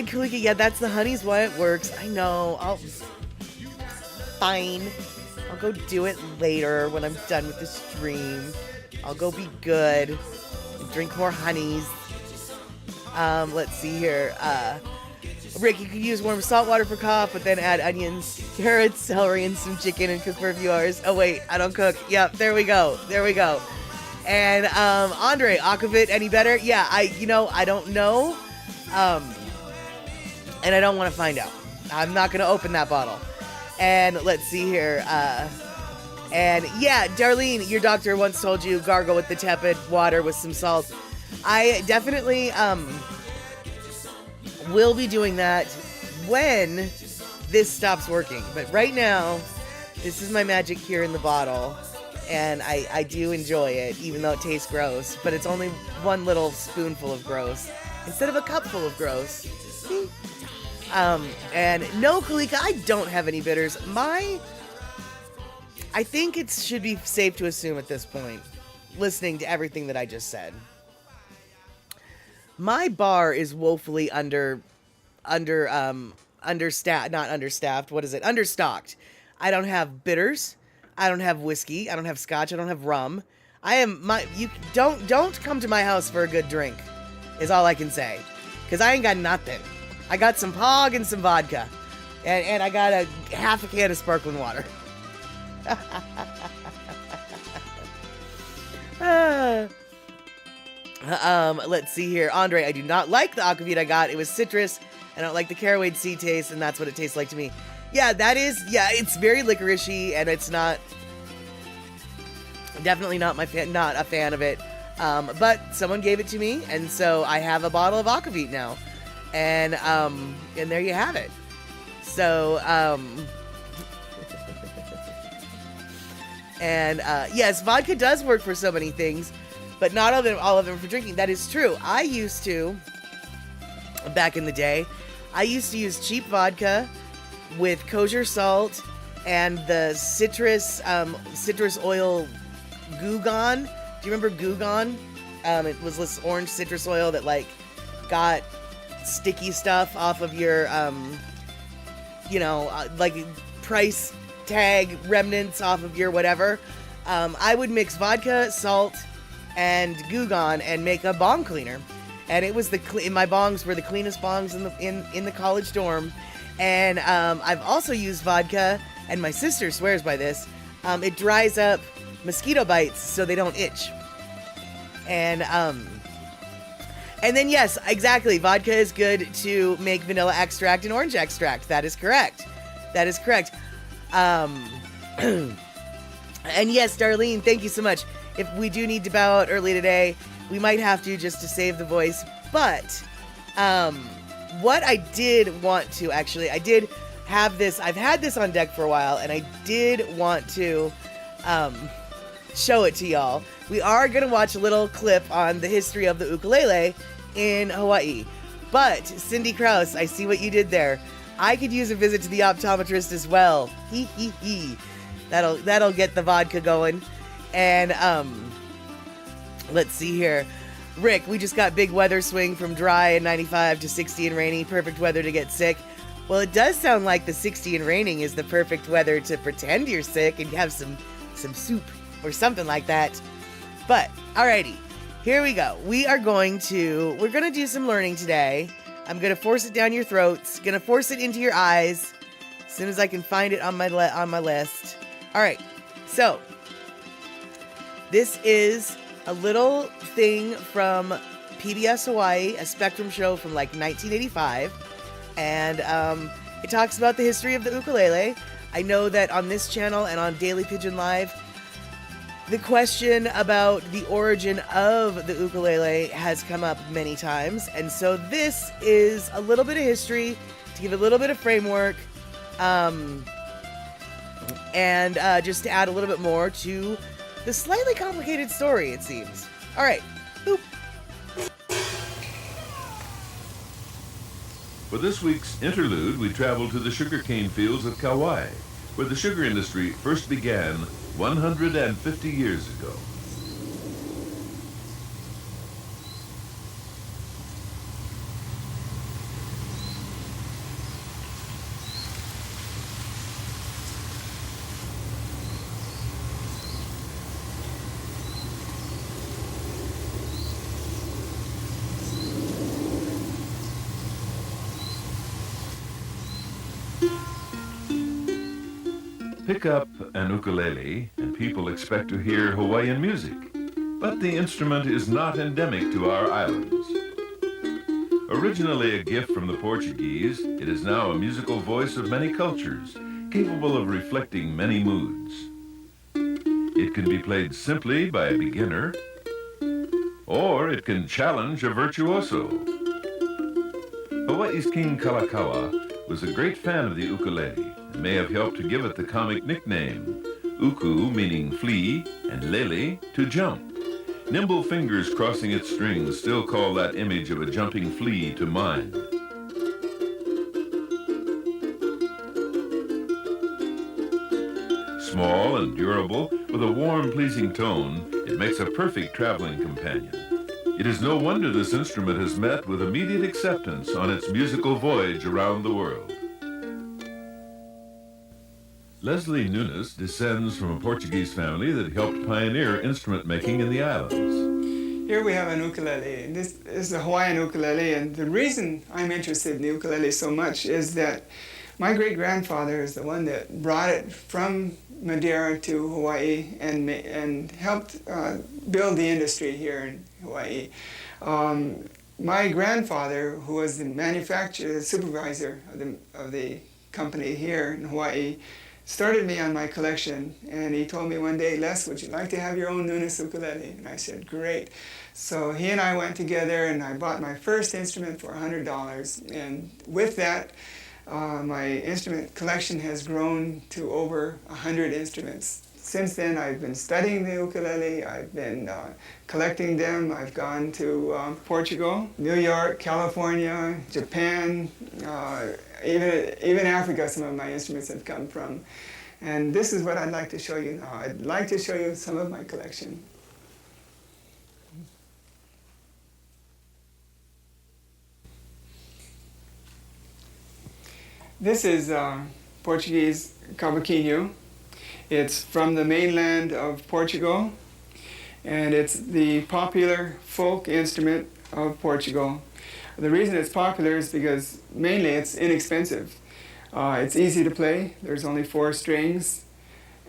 Kalika, yeah, that's the honey's why it works. I know. Fine. I'll go do it later when I'm done with the stream. I'll go be good and drink more honeys. Let's see here. Rick, you could use warm salt water for cough, but then add onions, carrots, celery, and some chicken and cook for a few hours. Oh, wait, I don't cook. Yep, there we go. There we go. And, Andre, Aquavit any better? Yeah, I don't know. And I don't want to find out. I'm not going to open that bottle. And let's see here. And yeah, Darlene, your doctor once told you gargle with the tepid water with some salt. I definitely, will be doing that when this stops working. But right now, this is my magic here in the bottle. And I do enjoy it, even though it tastes gross. But it's only one little spoonful of gross instead of a cupful of gross. And no, Kalika, I don't have any bitters. I think it should be safe to assume at this point, listening to everything that I just said, my bar is woefully understocked. I don't have bitters. I don't have whiskey. I don't have scotch. I don't have rum. You don't come to my house for a good drink, is all I can say. Cause I ain't got nothing. I got some pog and some vodka. And I got a half a can of sparkling water. Let's see here. Andre, I do not like the aquavit I got. It was citrus. I don't like the caraway seed taste, and that's what it tastes like to me. Yeah, it's very licoricey, and it's definitely not a fan of it. But someone gave it to me, and so I have a bottle of aquavit now. And there you have it. So, yes, vodka does work for so many things, but not all of them for drinking. That is true. I used to, back in the day, I used to use cheap vodka with kosher salt and the citrus oil Gugon. Do you remember Gugon? It was this orange citrus oil that got sticky stuff off of your, price tag remnants off of your whatever. I would mix vodka, salt, and Gugon and make a bong cleaner. And it was my bongs were the cleanest bongs in the college dorm. And I've also used vodka, and my sister swears by this. It dries up mosquito bites so they don't itch. And then yes, exactly. Vodka is good to make vanilla extract and orange extract. That is correct. And yes, Darlene, thank you so much. If we do need to bow out early today, we might have to just to save the voice. But what I did want to actually, I did have this. I've had this on deck for a while, and I did want to show it to y'all. We are going to watch a little clip on the history of the ukulele in Hawaii. But Cindy Krause, I see what you did there. I could use a visit to the optometrist as well. That'll get the vodka going. And let's see here. Rick, we just got big weather swing from dry and 95 to 60 and rainy. Perfect weather to get sick. Well, it does sound like the 60 and raining is the perfect weather to pretend you're sick and have some soup or something like that. But, alrighty, here we go. We're going to do some learning today. I'm going to force it down your throats, going to force it into your eyes as soon as I can find it on my list. Alright, so this is a little thing from PBS Hawaii, a Spectrum show from 1985. And it talks about the history of the ukulele. I know that on this channel and on Daily Pigeon Live, the question about the origin of the ukulele has come up many times. And so this is a little bit of history to give a little bit of framework and just to add a little bit more to the slightly complicated story, it seems. All right. Boop. For this week's interlude, we travel to the sugarcane fields of Kauai, where the sugar industry first began 150 years ago. Pick up an ukulele and people expect to hear Hawaiian music, but the instrument is not endemic to our islands. Originally a gift from the Portuguese, it is now a musical voice of many cultures, capable of reflecting many moods. It can be played simply by a beginner, or it can challenge a virtuoso. Hawaii's King Kalakaua was a great fan of the ukulele and may have helped to give it the comic nickname, uku meaning flea and lele to jump. Nimble fingers crossing its strings still call that image of a jumping flea to mind. Small and durable, with a warm, pleasing tone, it makes a perfect traveling companion. It is no wonder this instrument has met with immediate acceptance on its musical voyage around the world. Leslie Nunes descends from a Portuguese family that helped pioneer instrument making in the islands. Here we have an ukulele. This is a Hawaiian ukulele, and the reason I'm interested in the ukulele so much is that my great-grandfather is the one that brought it from Madeira to Hawaii and helped build the industry here in Hawaii. My grandfather, who was the supervisor of the company here in Hawaii, started me on my collection, and he told me one day, Les, would you like to have your own Nunes ukulele? And I said, great. So he and I went together, and I bought my first instrument for $100, and with that, my instrument collection has grown to over 100 instruments. Since then, I've been studying the ukulele, I've been collecting them. I've gone to Portugal, New York, California, Japan, even Africa, some of my instruments have come from. And this is what I'd like to show you now. I'd like to show you some of my collection. This is Portuguese cavaquinho. It's from the mainland of Portugal, and it's the popular folk instrument of Portugal. The reason it's popular is because mainly it's inexpensive. It's easy to play. There's only 4 strings,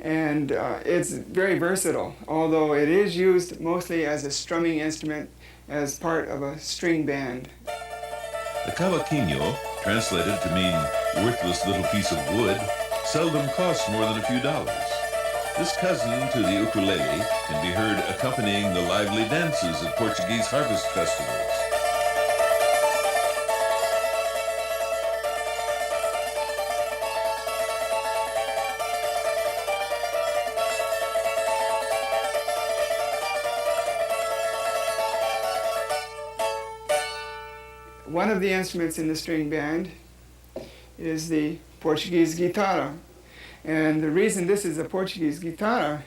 and it's very versatile, although it is used mostly as a strumming instrument as part of a string band. The cavaquinho, translated to mean worthless little piece of wood, seldom costs more than a few dollars. This cousin to the ukulele can be heard accompanying the lively dances at Portuguese harvest festivals. One of the instruments in the string band is the Portuguese guitarra. And the reason this is a Portuguese guitarra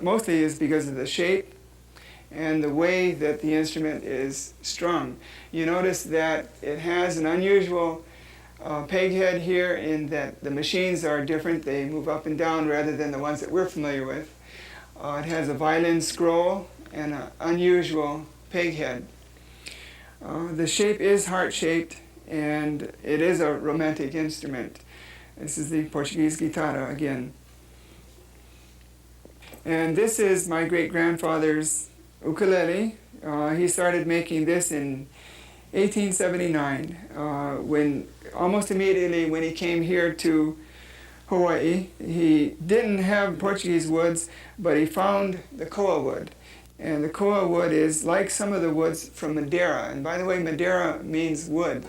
mostly is because of the shape and the way that the instrument is strung. You notice that it has an unusual peg head here in that the machines are different. They move up and down rather than the ones that we're familiar with. It has a violin scroll and an unusual peg head. The shape is heart-shaped, and it is a romantic instrument. This is the Portuguese guitarra again. And this is my great-grandfather's ukulele. He started making this in 1879, when almost immediately when he came here to Hawaii. He didn't have Portuguese woods, but he found the koa wood. And the koa wood is like some of the woods from Madeira. And by the way, Madeira means wood.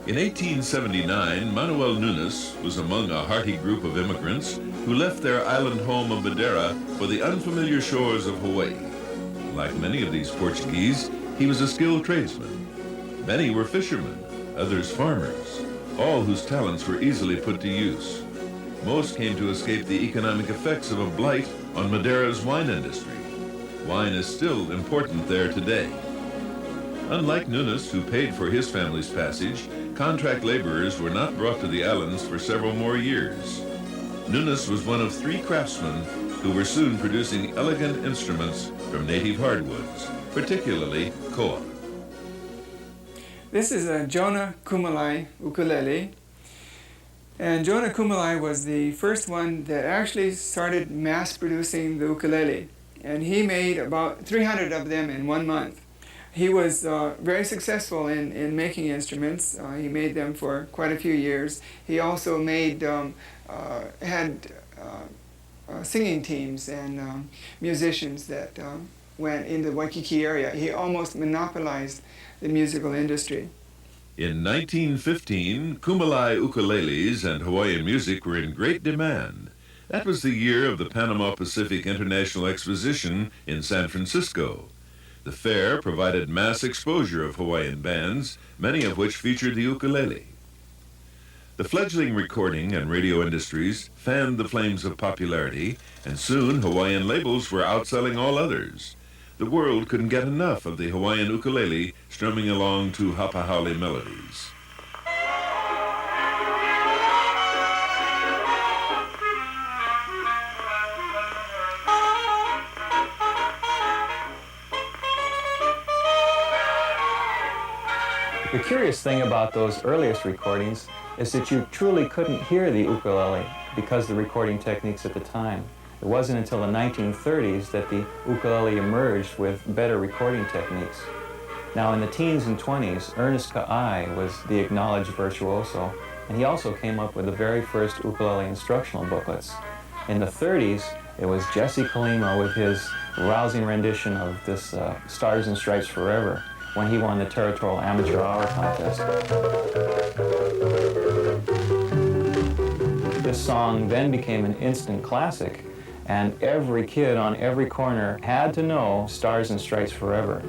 In 1879, Manuel Nunes was among a hearty group of immigrants who left their island home of Madeira for the unfamiliar shores of Hawaii. Like many of these Portuguese, he was a skilled tradesman. Many were fishermen, others farmers, all whose talents were easily put to use. Most came to escape the economic effects of a blight on Madeira's wine industry. Wine is still important there today. Unlike Nunes, who paid for his family's passage, contract laborers were not brought to the islands for several more years. Nunes was one of 3 craftsmen who were soon producing elegant instruments from native hardwoods, particularly koa. This is a Jonah Kumalai ukulele. And Jonah Kumalai was the first one that actually started mass producing the ukulele. And he made about 300 of them in 1 month. He was very successful in making instruments. He made them for quite a few years. He also had singing teams and musicians that went in the Waikiki area. He almost monopolized the musical industry. In 1915, Kumalai ukuleles and Hawaiian music were in great demand. That was the year of the Panama Pacific International Exposition in San Francisco. The fair provided mass exposure of Hawaiian bands, many of which featured the ukulele. The fledgling recording and radio industries fanned the flames of popularity, and soon Hawaiian labels were outselling all others. The world couldn't get enough of the Hawaiian ukulele strumming along to hapahaole melodies. The curious thing about those earliest recordings is that you truly couldn't hear the ukulele because of the recording techniques at the time. It wasn't until the 1930s that the ukulele emerged with better recording techniques. Now in the teens and 20s, Ernest Kauai was the acknowledged virtuoso, and he also came up with the very first ukulele instructional booklets. In the 30s, it was Jesse Kalima with his rousing rendition of this Stars and Stripes Forever, when he won the Territorial Amateur Hour Contest. This song then became an instant classic, and every kid on every corner had to know Stars and Stripes Forever.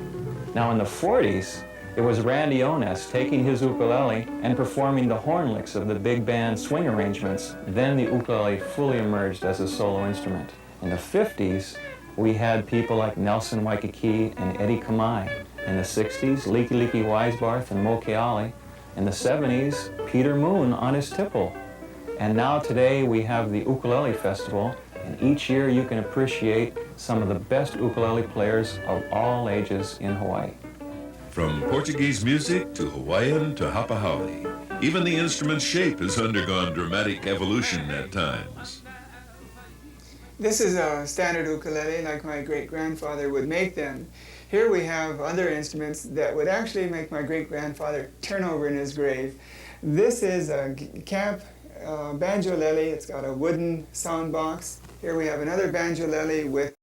Now in the 40s, it was Randy Oness taking his ukulele and performing the horn licks of the big band swing arrangements. Then the ukulele fully emerged as a solo instrument. In the 50s, we had people like Nelson Waikiki and Eddie Kamai. In the 60s, Leaky Leaky Weisbarth and Mokeale. In the 70s, Peter Moon on his tipple. And now today we have the Ukulele Festival, and each year you can appreciate some of the best ukulele players of all ages in Hawaii. From Portuguese music to Hawaiian to hapahaole, even the instrument's shape has undergone dramatic evolution at times. This is a standard ukulele like my great-grandfather would make them. Here we have other instruments that would actually make my great-grandfather turn over in his grave. This is a camp banjolele. It's got a wooden sound box. Here we have another banjolele with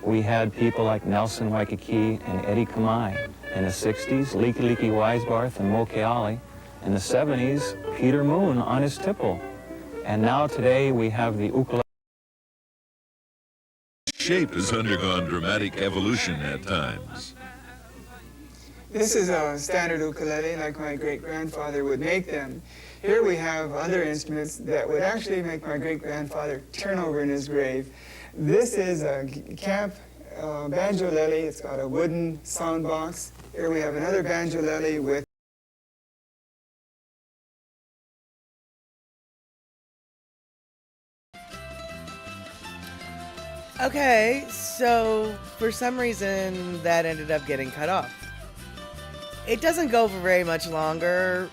We had people like Nelson Waikiki and Eddie Kamai. In the 60s, Leaky Leaky Weisbarth and Mokeale. In the 70s, Peter Moon on his tipple. And now today we have the ukulele. Shape has undergone dramatic evolution at times. This is a standard ukulele like my great-grandfather would make them. Here we have other instruments that would actually make my great-grandfather turn over in his grave. This is a camp banjolele. It's got a wooden sound box. Here we have another banjolele with Okay, so for some reason that ended up getting cut off. It doesn't go for very much longer,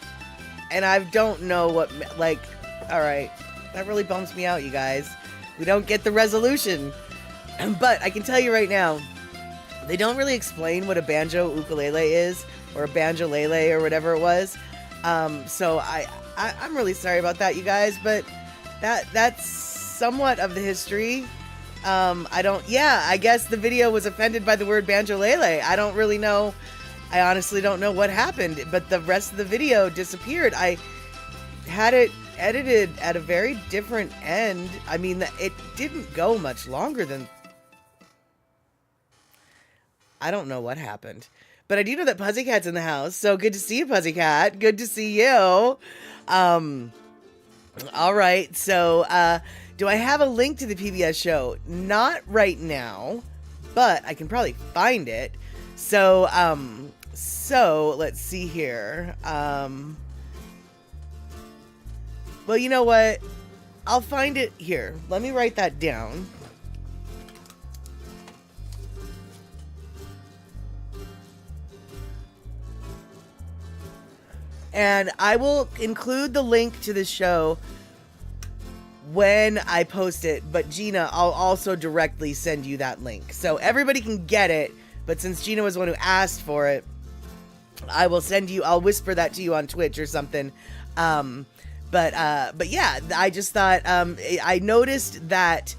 And I don't know what, like, all right, that really bums me out, you guys. We don't get the resolution. But I can tell you right now, they don't really explain what a banjo ukulele is, or a banjolele, or whatever it was. So I'm really sorry about that, you guys, but that's somewhat of the history. I guess the video was offended by the word banjolele. I don't really know. I honestly don't know what happened, but the rest of the video disappeared. I had it edited at a very different end. I mean, it didn't go much longer than... I don't know what happened. But I do know that Pussycat's in the house, so good to see you, Pussycat. Good to see you. All right, so do I have a link to the PBS show? Not right now, but I can probably find it. So let's see here. Well, you know what? I'll find it here. Let me write that down. And I will include the link to the show when I post it. But Gina, I'll also directly send you that link. So everybody can get it. But since Gina was the one who asked for it, I'll whisper that to you on Twitch or something. But yeah, I just thought, I noticed that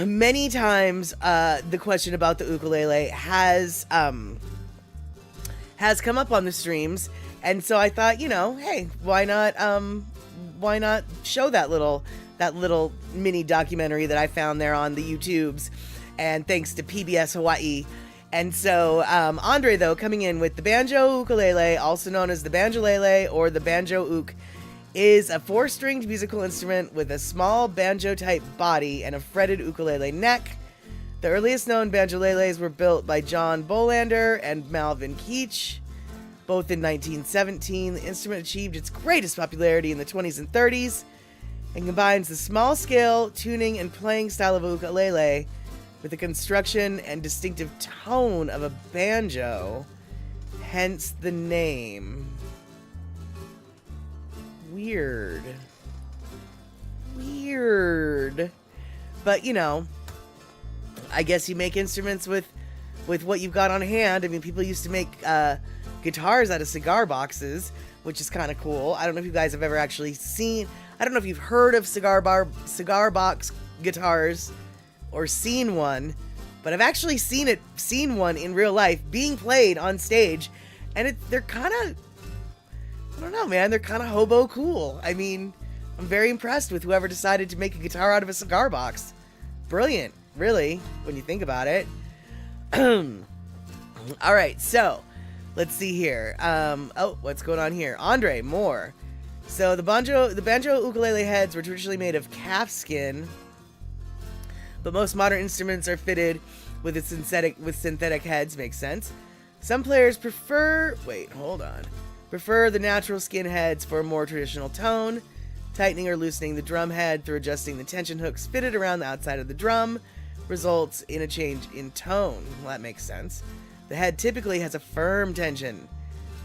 many times, the question about the ukulele has come up on the streams. And so I thought, hey, why not show that little mini documentary that I found there on the YouTubes, and thanks to PBS Hawaii. And so, Andre, though, coming in with the banjo ukulele, also known as the banjolele or the banjo uk, is a 4-stringed musical instrument with a small banjo-type body and a fretted ukulele neck. The earliest known banjoleles were built by John Bolander and Malvin Keach, both in 1917. The instrument achieved its greatest popularity in the 20s and 30s and combines the small-scale tuning and playing style of a ukulele with the construction and distinctive tone of a banjo, hence the name. Weird. But, I guess you make instruments with what you've got on hand. I mean, people used to make guitars out of cigar boxes, which is kind of cool. I don't know if you guys have ever actually seen... I don't know if you've heard of cigar box guitars or seen one, but I've actually seen one in real life being played on stage, and they're kind of... I don't know, man. They're kind of hobo cool. I mean, I'm very impressed with whoever decided to make a guitar out of a cigar box. Brilliant, really, when you think about it. All right, so let's see here. What's going on here? Andre, more. So the banjo ukulele heads were traditionally made of calf skin, but most modern instruments are fitted with synthetic heads. Makes sense. Some players prefer the natural skin heads for a more traditional tone. Tightening or loosening the drum head through adjusting the tension hooks fitted around the outside of the drum results in a change in tone. Well, that makes sense. The head typically has a firm tension.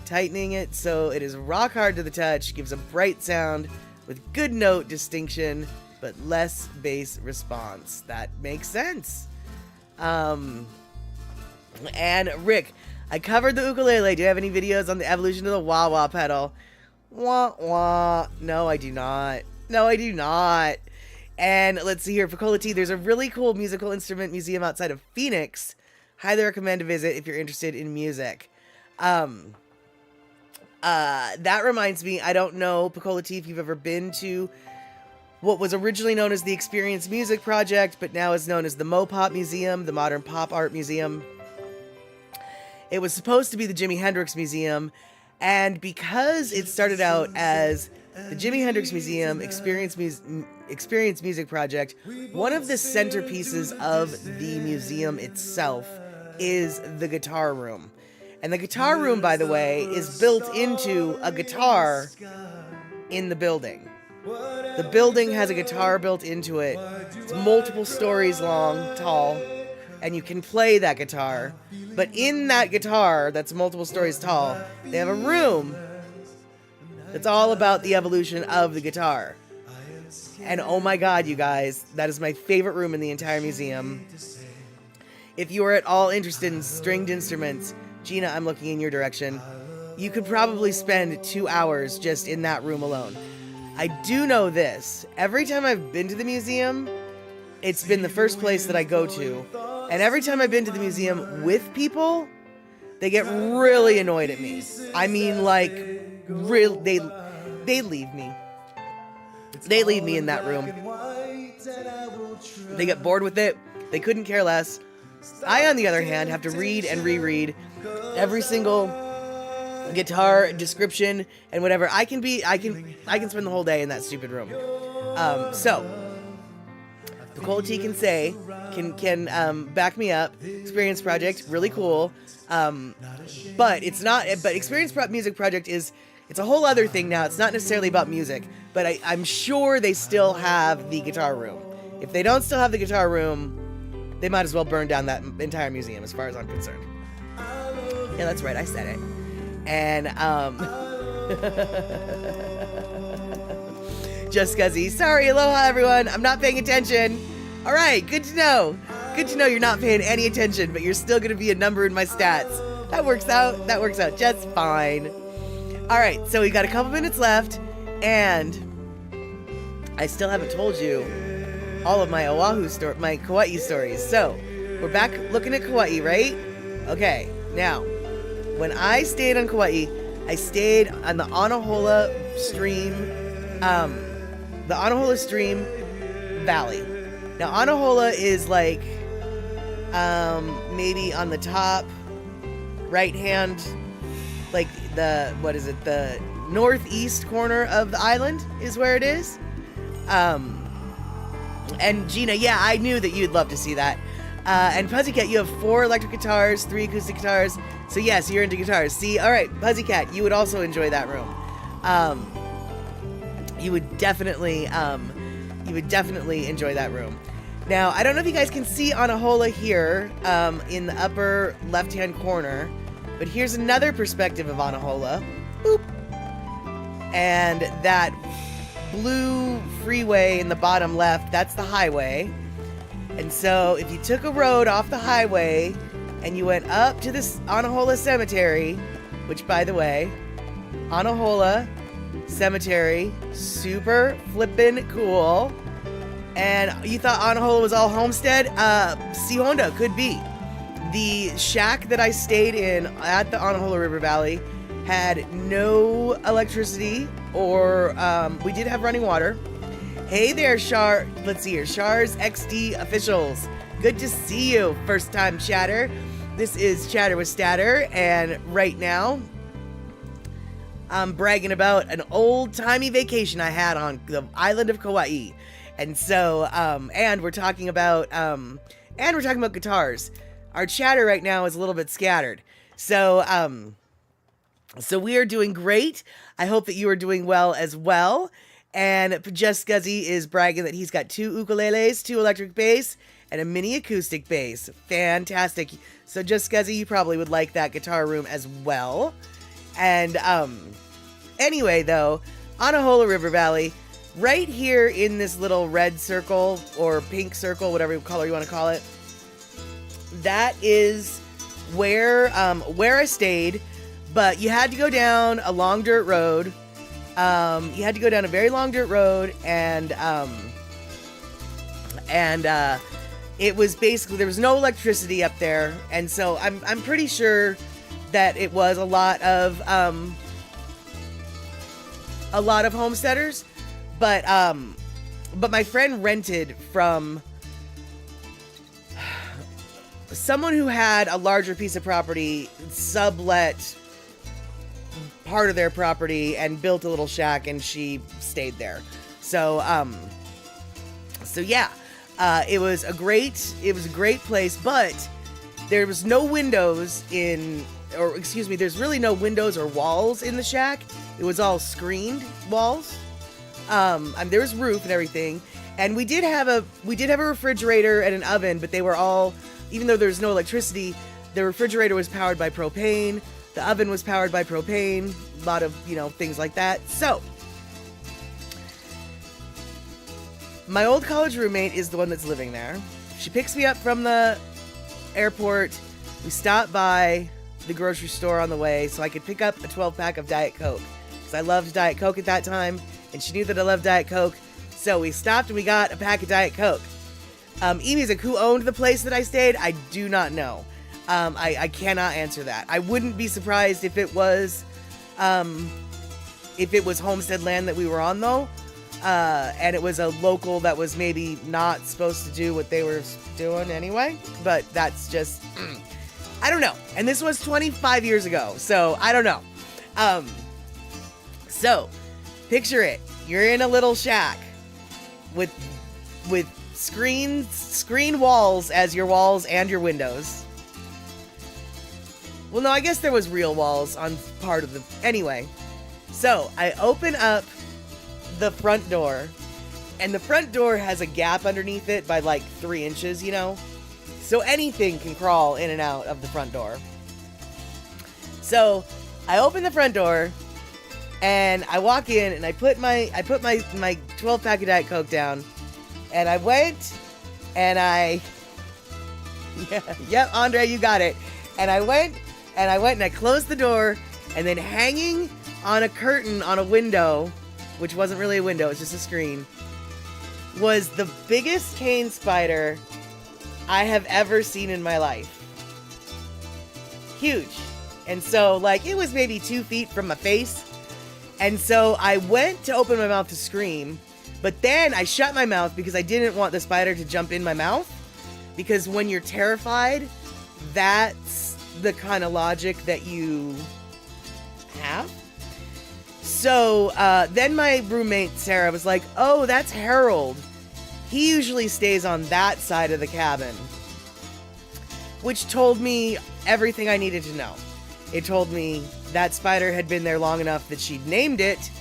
Tightening it so it is rock hard to the touch gives a bright sound with good note distinction but less bass response. That makes sense. And Rick, I covered the ukulele. Do you have any videos on the evolution of the wah-wah pedal? Wah wah. No, I do not. And let's see here, for Cola T, there's a really cool musical instrument museum outside of Phoenix. Highly recommend to visit if you're interested in music. That reminds me, I don't know, Picola T, if you've ever been to what was originally known as the Experience Music Project, but now is known as the Mopop Museum, the Modern Pop Art Museum. It was supposed to be the Jimi Hendrix Museum, and because it started out as the Jimi Hendrix Museum Experience Music Project, one of the centerpieces of the museum itself is the guitar room. And the guitar room, by the way, is built into a guitar in the building. The building has a guitar built into it. It's multiple stories long, tall, and you can play that guitar. But in that guitar that's multiple stories tall, they have a room That's all about the evolution of the guitar. And oh my God, you guys, that is my favorite room in the entire museum. If you are at all interested in stringed instruments, Gina, I'm looking in your direction. You could probably spend 2 hours just in that room alone. I do know this. Every time I've been to the museum, it's been the first place that I go to. And every time I've been to the museum with people, they get really annoyed at me. I mean, like, they leave me. They leave me in that room. They get bored with it. They couldn't care less. I, on the other hand, have to read and reread every single guitar description and whatever. I can spend the whole day in that stupid room. So the Cold Tea can say, can back me up. Experience Project, really cool. But it's not. But Music Project it's a whole other thing now. It's not necessarily about music, but I'm sure they still have the guitar room. If they don't still have the guitar room, they might as well burn down that entire museum, as far as I'm concerned. Yeah, that's right. I said it. And just Guzzy. Sorry, aloha everyone. I'm not paying attention. All right, good to know. Good to know you're not paying any attention, but you're still gonna be a number in my stats. That works out. That works out just fine. All right, so we got a couple minutes left, and I still haven't told you all of my my Kauai stories. So we're back looking at Kauai, right? Okay, now when I stayed on Kauai, I stayed on the Anahola Stream, Valley. Now Anahola is like maybe on the top right hand, like the northeast corner of the island is where it is. And Gina, yeah, I knew that you'd love to see that. And Pussycat, you have 4 electric guitars, 3 acoustic guitars. So yes, you're into guitars. See, all right, Pussycat, you would also enjoy that room. You would definitely enjoy that room. Now, I don't know if you guys can see Anahola here in the upper left-hand corner, but here's another perspective of Anahola. Boop. And that blue freeway in the bottom left, that's the highway. And so if you took a road off the highway and you went up to this Anahola Cemetery, which, by the way, Anahola Cemetery, super flippin' cool, and you thought Anahola was all homestead, Si Honda could be. The shack that I stayed in at the Anahola River Valley had no electricity, or we did have running water. Hey there, let's see here, Char's XD officials. Good to see you, first time chatter. This is Chatter with Statter, and right now I'm bragging about an old-timey vacation I had on the island of Kauai. And so, and we're talking about guitars. Our chatter right now is a little bit scattered. So we are doing great. I hope that you are doing well as well. And Just Guzzy is bragging that he's got 2 ukuleles, 2 electric bass, and a mini acoustic bass. Fantastic. So Just Guzzy, you probably would like that guitar room as well. And anyway, though, Anahola River Valley, right here in this little red circle or pink circle, whatever color you want to call it, that is where I stayed. But you had to go down a long dirt road. You had to go down a very long dirt road, and it was basically, there was no electricity up there, and so I'm pretty sure that it was a lot of homesteaders, but my friend rented from someone who had a larger piece of property, sublet part of their property and built a little shack, and she stayed there. So yeah, it was a great place, but there was no windows there's really no windows or walls in the shack. It was all screened walls. There was roof and everything, and we did have a refrigerator and an oven, but they were all, even though there's no electricity, the refrigerator was powered by propane. The oven was powered by propane, a lot of, things like that. So, my old college roommate is the one that's living there. She picks me up from the airport. We stop by the grocery store on the way so I could pick up a 12-pack of Diet Coke. Because I loved Diet Coke at that time, and she knew that I loved Diet Coke. So we stopped and we got a pack of Diet Coke. Amy's like, who owned the place that I stayed? I do not know. I cannot answer that. I wouldn't be surprised if it was homestead land that we were on, though. And it was a local that was maybe not supposed to do what they were doing anyway. But that's just, I don't know. And this was 25 years ago, so I don't know. So, picture it. You're in a little shack with screen walls as your walls and your windows. Well, no, I guess there was real walls on part of the... Anyway, so I open up the front door, and the front door has a gap underneath it by like 3 inches, So anything can crawl in and out of the front door. So I open the front door, and I walk in, and I put my 12-pack of Diet Coke down, and I went, and yep, Andre, you got it. And I went and I closed the door, and then hanging on a curtain on a window, which wasn't really a window, it's just a screen, was the biggest cane spider I have ever seen in my life. Huge. And so, it was maybe 2 feet from my face. And so I went to open my mouth to scream, but then I shut my mouth because I didn't want the spider to jump in my mouth. Because when you're terrified, that's the kind of logic that you have. So then my roommate, Sarah, was like, oh, that's Harold. He usually stays on that side of the cabin. Which told me everything I needed to know. It told me that spider had been there long enough that she'd named it.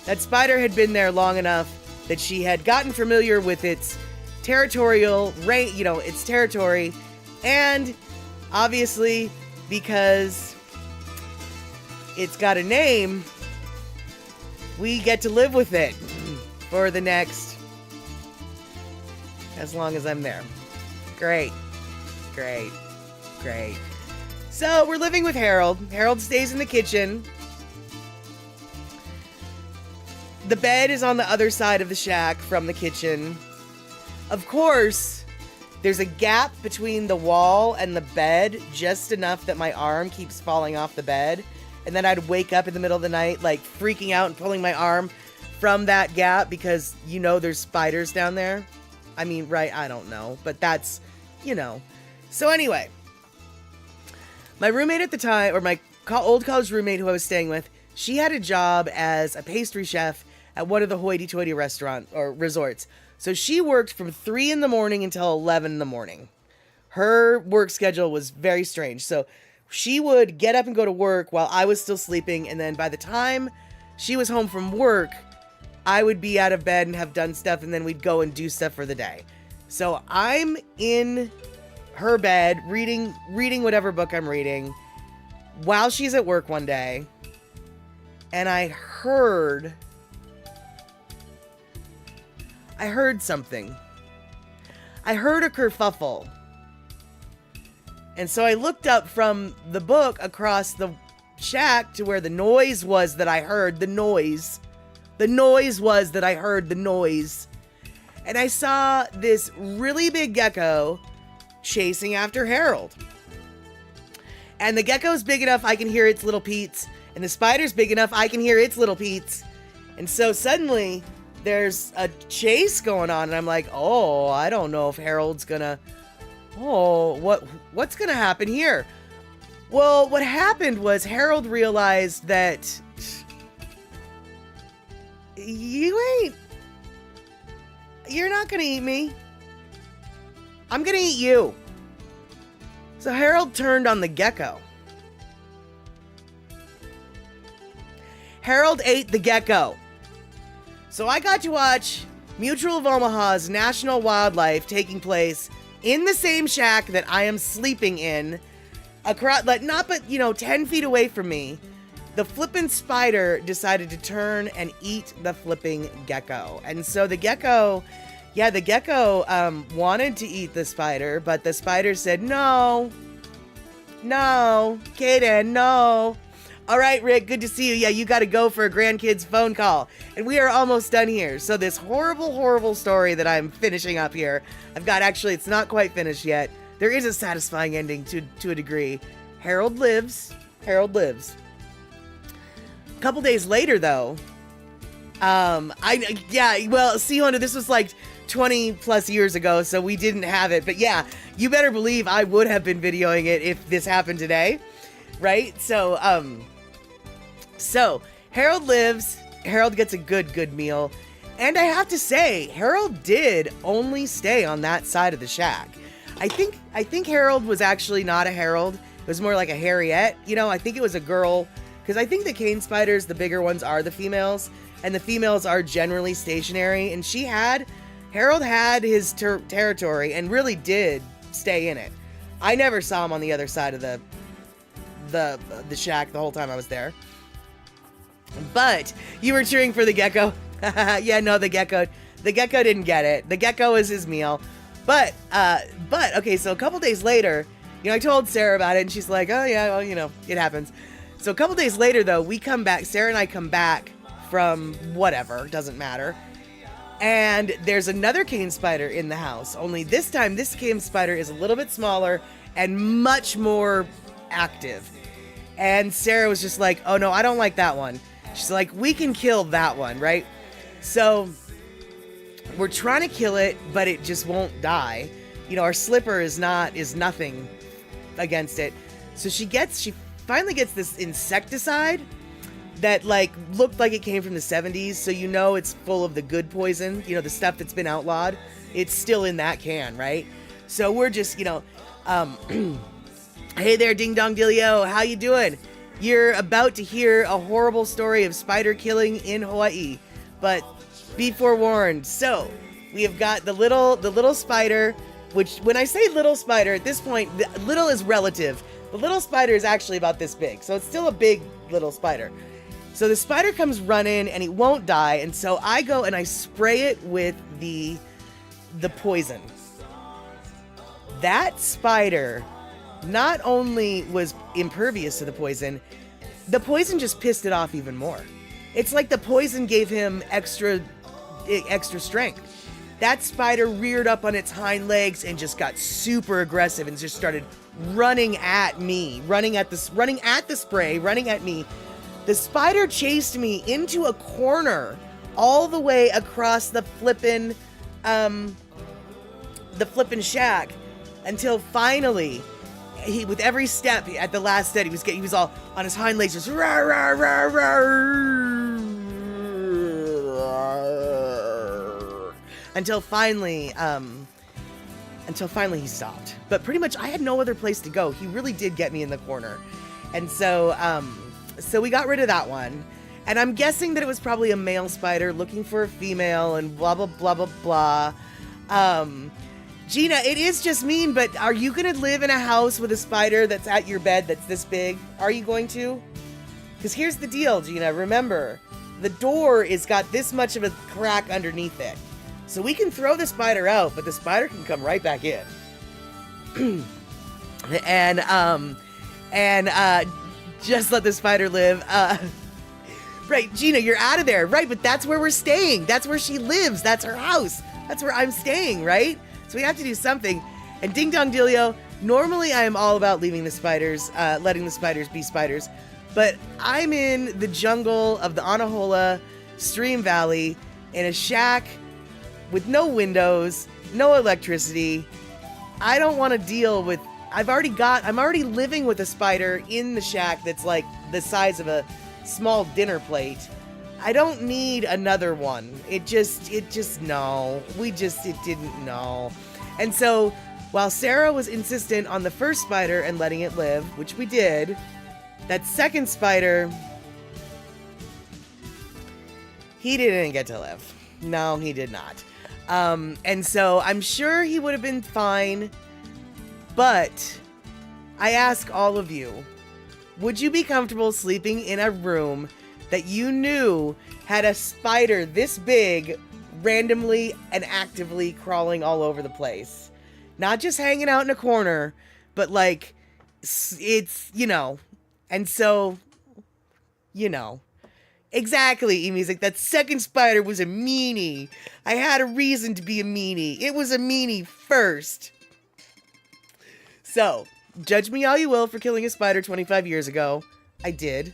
That spider had been there long enough that she had gotten familiar with its territorial its territory. And obviously, because it's got a name, we get to live with it for the next, as long as I'm there. Great. So we're living with Harold. Harold stays in the kitchen. The bed is on the other side of the shack from the kitchen. Of course, there's a gap between the wall and the bed, just enough that my arm keeps falling off the bed. And then I'd wake up in the middle of the night, freaking out and pulling my arm from that gap because, there's spiders down there. I mean, right, I don't know. But that's, So anyway, my roommate at the time, or my old college roommate who I was staying with, she had a job as a pastry chef at one of the hoity-toity restaurant or resorts. So she worked from 3 in the morning until 11 in the morning. Her work schedule was very strange. So she would get up and go to work while I was still sleeping. And then by the time she was home from work, I would be out of bed and have done stuff. And then we'd go and do stuff for the day. So I'm in her bed reading whatever book I'm reading while she's at work one day. And I heard something. I heard a kerfuffle. And so I looked up from the book across the shack to where the noise was that I heard. The noise was that I heard the noise. And I saw this really big gecko chasing after Harold. And the gecko's big enough I can hear its little peets. And the spider's big enough I can hear its little peets. And so suddenly there's a chase going on, and I'm like, oh, I don't know if Harold's gonna, what's gonna happen here? Well, what happened was Harold realized that you're not gonna eat me. I'm gonna eat you. So Harold turned on the gecko. Harold ate the gecko. So I got to watch Mutual of Omaha's National Wildlife taking place in the same shack that I am sleeping in across, like not but 10 feet away from me, the flippin' spider decided to turn and eat the flipping gecko. And so the gecko wanted to eat the spider, but the spider said, no, Kitten, no. All right, Rick, good to see you. Yeah, you got to go for a grandkid's phone call. And we are almost done here. So this horrible, horrible story that I'm finishing up here, it's not quite finished yet. There is a satisfying ending to a degree. Harold lives. A couple days later, though, this was like 20 plus years ago, so we didn't have it. But yeah, you better believe I would have been videoing it if this happened today, right? So Harold lives. Harold gets a good meal. And I have to say, Harold did only stay on that side of the shack. I think Harold was actually not a Harold. It was more like a Harriet. I think it was a girl, because I think the cane spiders, the bigger ones, are the females, and the females are generally stationary. And Harold had his territory and really did stay in it. I never saw him on the other side of the shack the whole time I was there. But you were cheering for the gecko. Yeah, no, the gecko didn't get it. The gecko was his meal. But okay, so a couple days later, I told Sarah about it, and she's like, oh yeah, well, it happens. So a couple days later, though, we come back, Sarah and I come back from whatever, doesn't matter. And there's another cane spider in the house. Only this time, this cane spider is a little bit smaller and much more active. And Sarah was just like, oh no, I don't like that one. She's like, we can kill that one, right? So we're trying to kill it, but it just won't die. Our slipper is nothing against it. So she finally gets this insecticide that looked like it came from the 70s. So it's full of the good poison, the stuff that's been outlawed. It's still in that can, right? So we're just, hey there, Ding Dong Dilio, how you doing? You're about to hear a horrible story of spider killing in Hawaii, but be forewarned. So we have got the little spider, which when I say little spider at this point, little is relative. The little spider is actually about this big, so it's still a big little spider. So the spider comes running and it won't die, and so I go and I spray it with the poison. That spider not only was impervious to the poison just pissed it off even more. It's like the poison gave him extra strength. That spider reared up on its hind legs and just got super aggressive and just started running at me, running at the spray, running at me. The spider chased me into a corner all the way across the flippin' shack until finally, with every step, at the last step, he was all on his hind legs, just rah, rah, rah, rah, until finally he stopped. But pretty much, I had no other place to go. He really did get me in the corner, and so we got rid of that one. And I'm guessing that it was probably a male spider looking for a female, and blah blah blah blah blah. Gina, it is just mean, but are you going to live in a house with a spider that's at your bed that's this big? Are you going to? Because here's the deal, Gina. Remember, the door is got this much of a crack underneath it. So we can throw the spider out, but the spider can come right back in. and just let the spider live. Right, Gina, you're out of there. Right, but that's where we're staying. That's where she lives. That's her house. That's where I'm staying, right? So we have to do something. And Ding Dong Dilio, normally I am all about leaving the spiders, letting the spiders be spiders. But I'm in the jungle of the Anahola Stream Valley in a shack with no windows, no electricity. I don't want to deal with, I'm already living with a spider in the shack that's like the size of a small dinner plate. I don't need another one. It didn't know. And so while Sarah was insistent on the first spider and letting it live, which we did, that second spider, he didn't get to live. No, he did not. And so I'm sure he would have been fine, but I ask all of you, would you be comfortable sleeping in a room that you knew had a spider this big randomly and actively crawling all over the place? Not just hanging out in a corner, but like, it's, you know, and so, you know. Exactly, E-Music. That second spider was a meanie. I had a reason to be a meanie. It was a meanie first. So, judge me all you will for killing a spider 25 years ago. I did.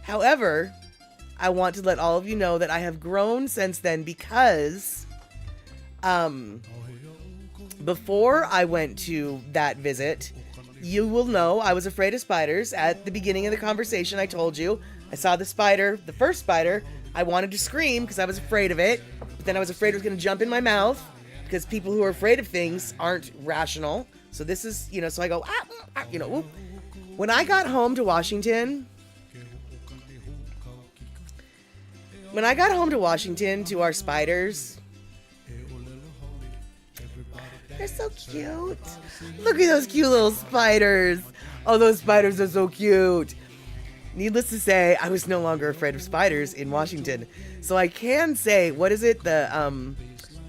However, I want to let all of you know that I have grown since then because, before I went to that visit, you will know I was afraid of spiders. At the beginning of the conversation, I told you, I saw the spider, the first spider. I wanted to scream because I was afraid of it, but then I was afraid it was going to jump in my mouth because people who are afraid of things aren't rational. So this is, you know, so I go, you know, whoop. When I got home to Washington, to our spiders, they're so cute. Look at those cute little spiders. Oh, those spiders are so cute. Needless to say, I was no longer afraid of spiders in Washington. So I can say, what is it? The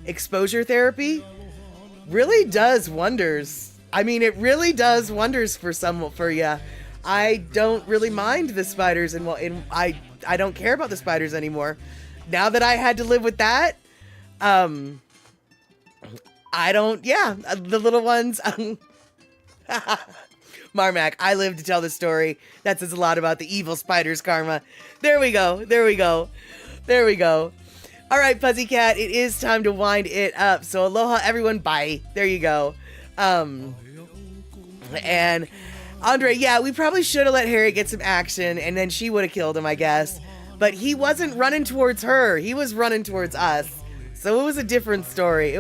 exposure therapy really does wonders. I mean, it really does wonders for you. I don't really mind the spiders, and I don't care about the spiders anymore. Now that I had to live with that, I don't. Yeah, the little ones. Marmac, I live to tell the story. That says a lot about the evil spiders, Karma. There we go. All right, Pussycat, it is time to wind it up. So aloha, everyone. Bye. There you go. And Andre, yeah, we probably should have let Harry get some action, and then she would have killed him, I guess. But he wasn't running towards her. He was running towards us. So it was a different story.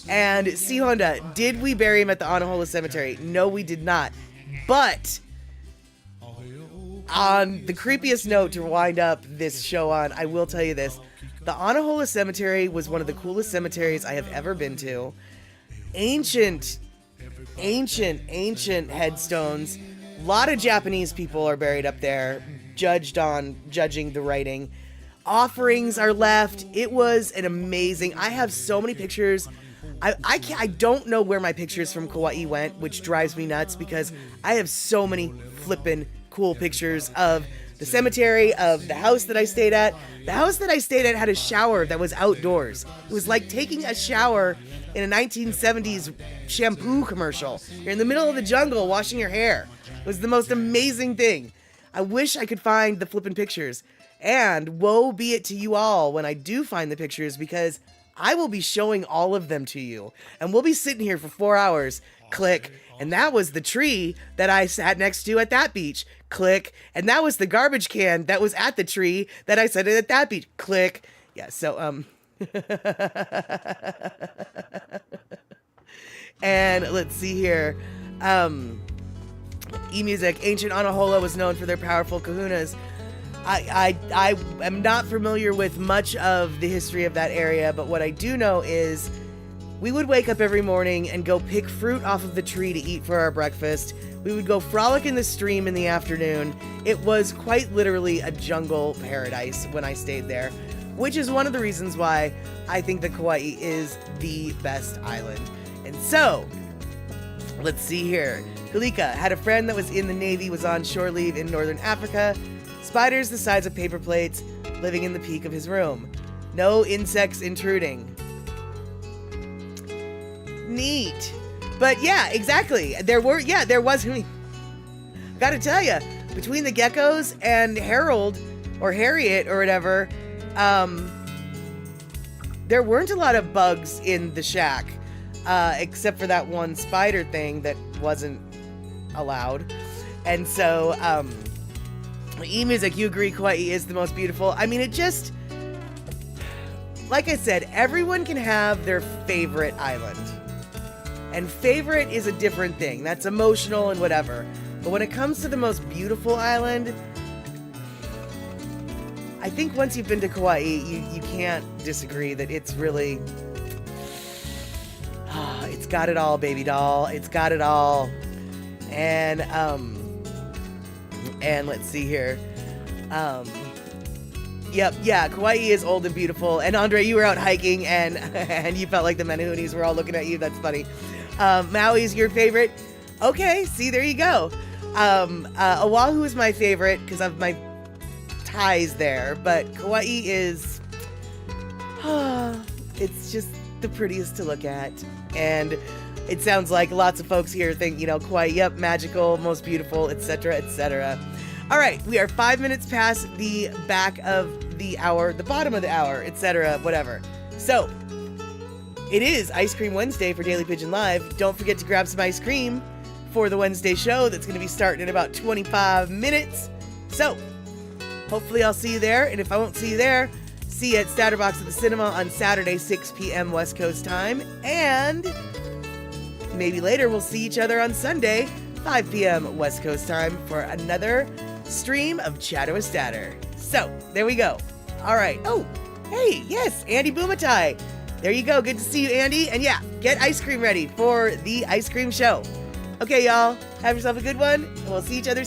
And C. Honda, did we bury him at the Anahola Cemetery? No, we did not. But on the creepiest note to wind up this show on, I will tell you this. The Anahola Cemetery was one of the coolest cemeteries I have ever been to. Ancient headstones. A lot of Japanese people are buried up there, judging the writing. Offerings are left. It was an amazing. I have so many pictures. I don't know where my pictures from Kauai went, which drives me nuts because I have so many flippin' cool pictures of the cemetery, of the house that I stayed at. The house that I stayed at had a shower that was outdoors. It was like taking a shower in a 1970s shampoo commercial. You're in the middle of the jungle washing your hair. It was the most amazing thing. I wish I could find the flippin' pictures. And woe be it to you all when I do find the pictures, because I will be showing all of them to you. And we'll be sitting here for 4 hours. Click. And that was the tree that I sat next to at that beach. Click. And that was the garbage can that was at the tree that I sat at that beach. Click. Yeah, so, and let's see here. E-Music, ancient Anahola was known for their powerful kahunas. I am not familiar with much of the history of that area, but what I do know is we would wake up every morning and go pick fruit off of the tree to eat for our breakfast. We would go frolic in the stream in the afternoon. It was quite literally a jungle paradise when I stayed there, which is one of the reasons why I think that Kauai is the best island. And so, let's see here. Kalika had a friend that was in the Navy, was on shore leave in northern Africa. Spiders the size of paper plates, living in the peak of his room. No insects intruding. Neat. But yeah, exactly. There was, gotta tell you, between the geckos and Harold, or Harriet, or whatever, there weren't a lot of bugs in the shack, except for that one spider thing that wasn't allowed. And so, E-Music, you agree Kauai is the most beautiful? I mean, it just, like I said, everyone can have their favorite island. And favorite is a different thing. That's emotional and whatever. But when it comes to the most beautiful island, I think once you've been to Kauai, you can't disagree that it's really, it's got it all, baby doll. It's got it all. And let's see here. Yep, yeah, Kauai is old and beautiful. And Andre, you were out hiking and and you felt like the Menahunis were all looking at you. That's funny. Maui's your favorite. Okay, see, there you go. Oahu is my favorite because of my ties there, but Kauai is, it's just the prettiest to look at. And it sounds like lots of folks here think, Kauai, yep, magical, most beautiful, etc., etc. All right, we are 5 minutes past the back of the hour, the bottom of the hour, etc., whatever. So, it is Ice Cream Wednesday for Daily Pigeon Live. Don't forget to grab some ice cream for the Wednesday show that's going to be starting in about 25 minutes. So, hopefully I'll see you there, and if I won't see you there, see you at Statterbox at the Cinema on Saturday, 6 p.m. West Coast time, and maybe later we'll see each other on Sunday, 5 p.m. West Coast time for another stream of Chatter with Statter. So, there we go. All right. Oh, hey, yes, Andy Boomatai. There you go. Good to see you, Andy. And yeah, get ice cream ready for the ice cream show. Okay, y'all. Have yourself a good one. And we'll see each other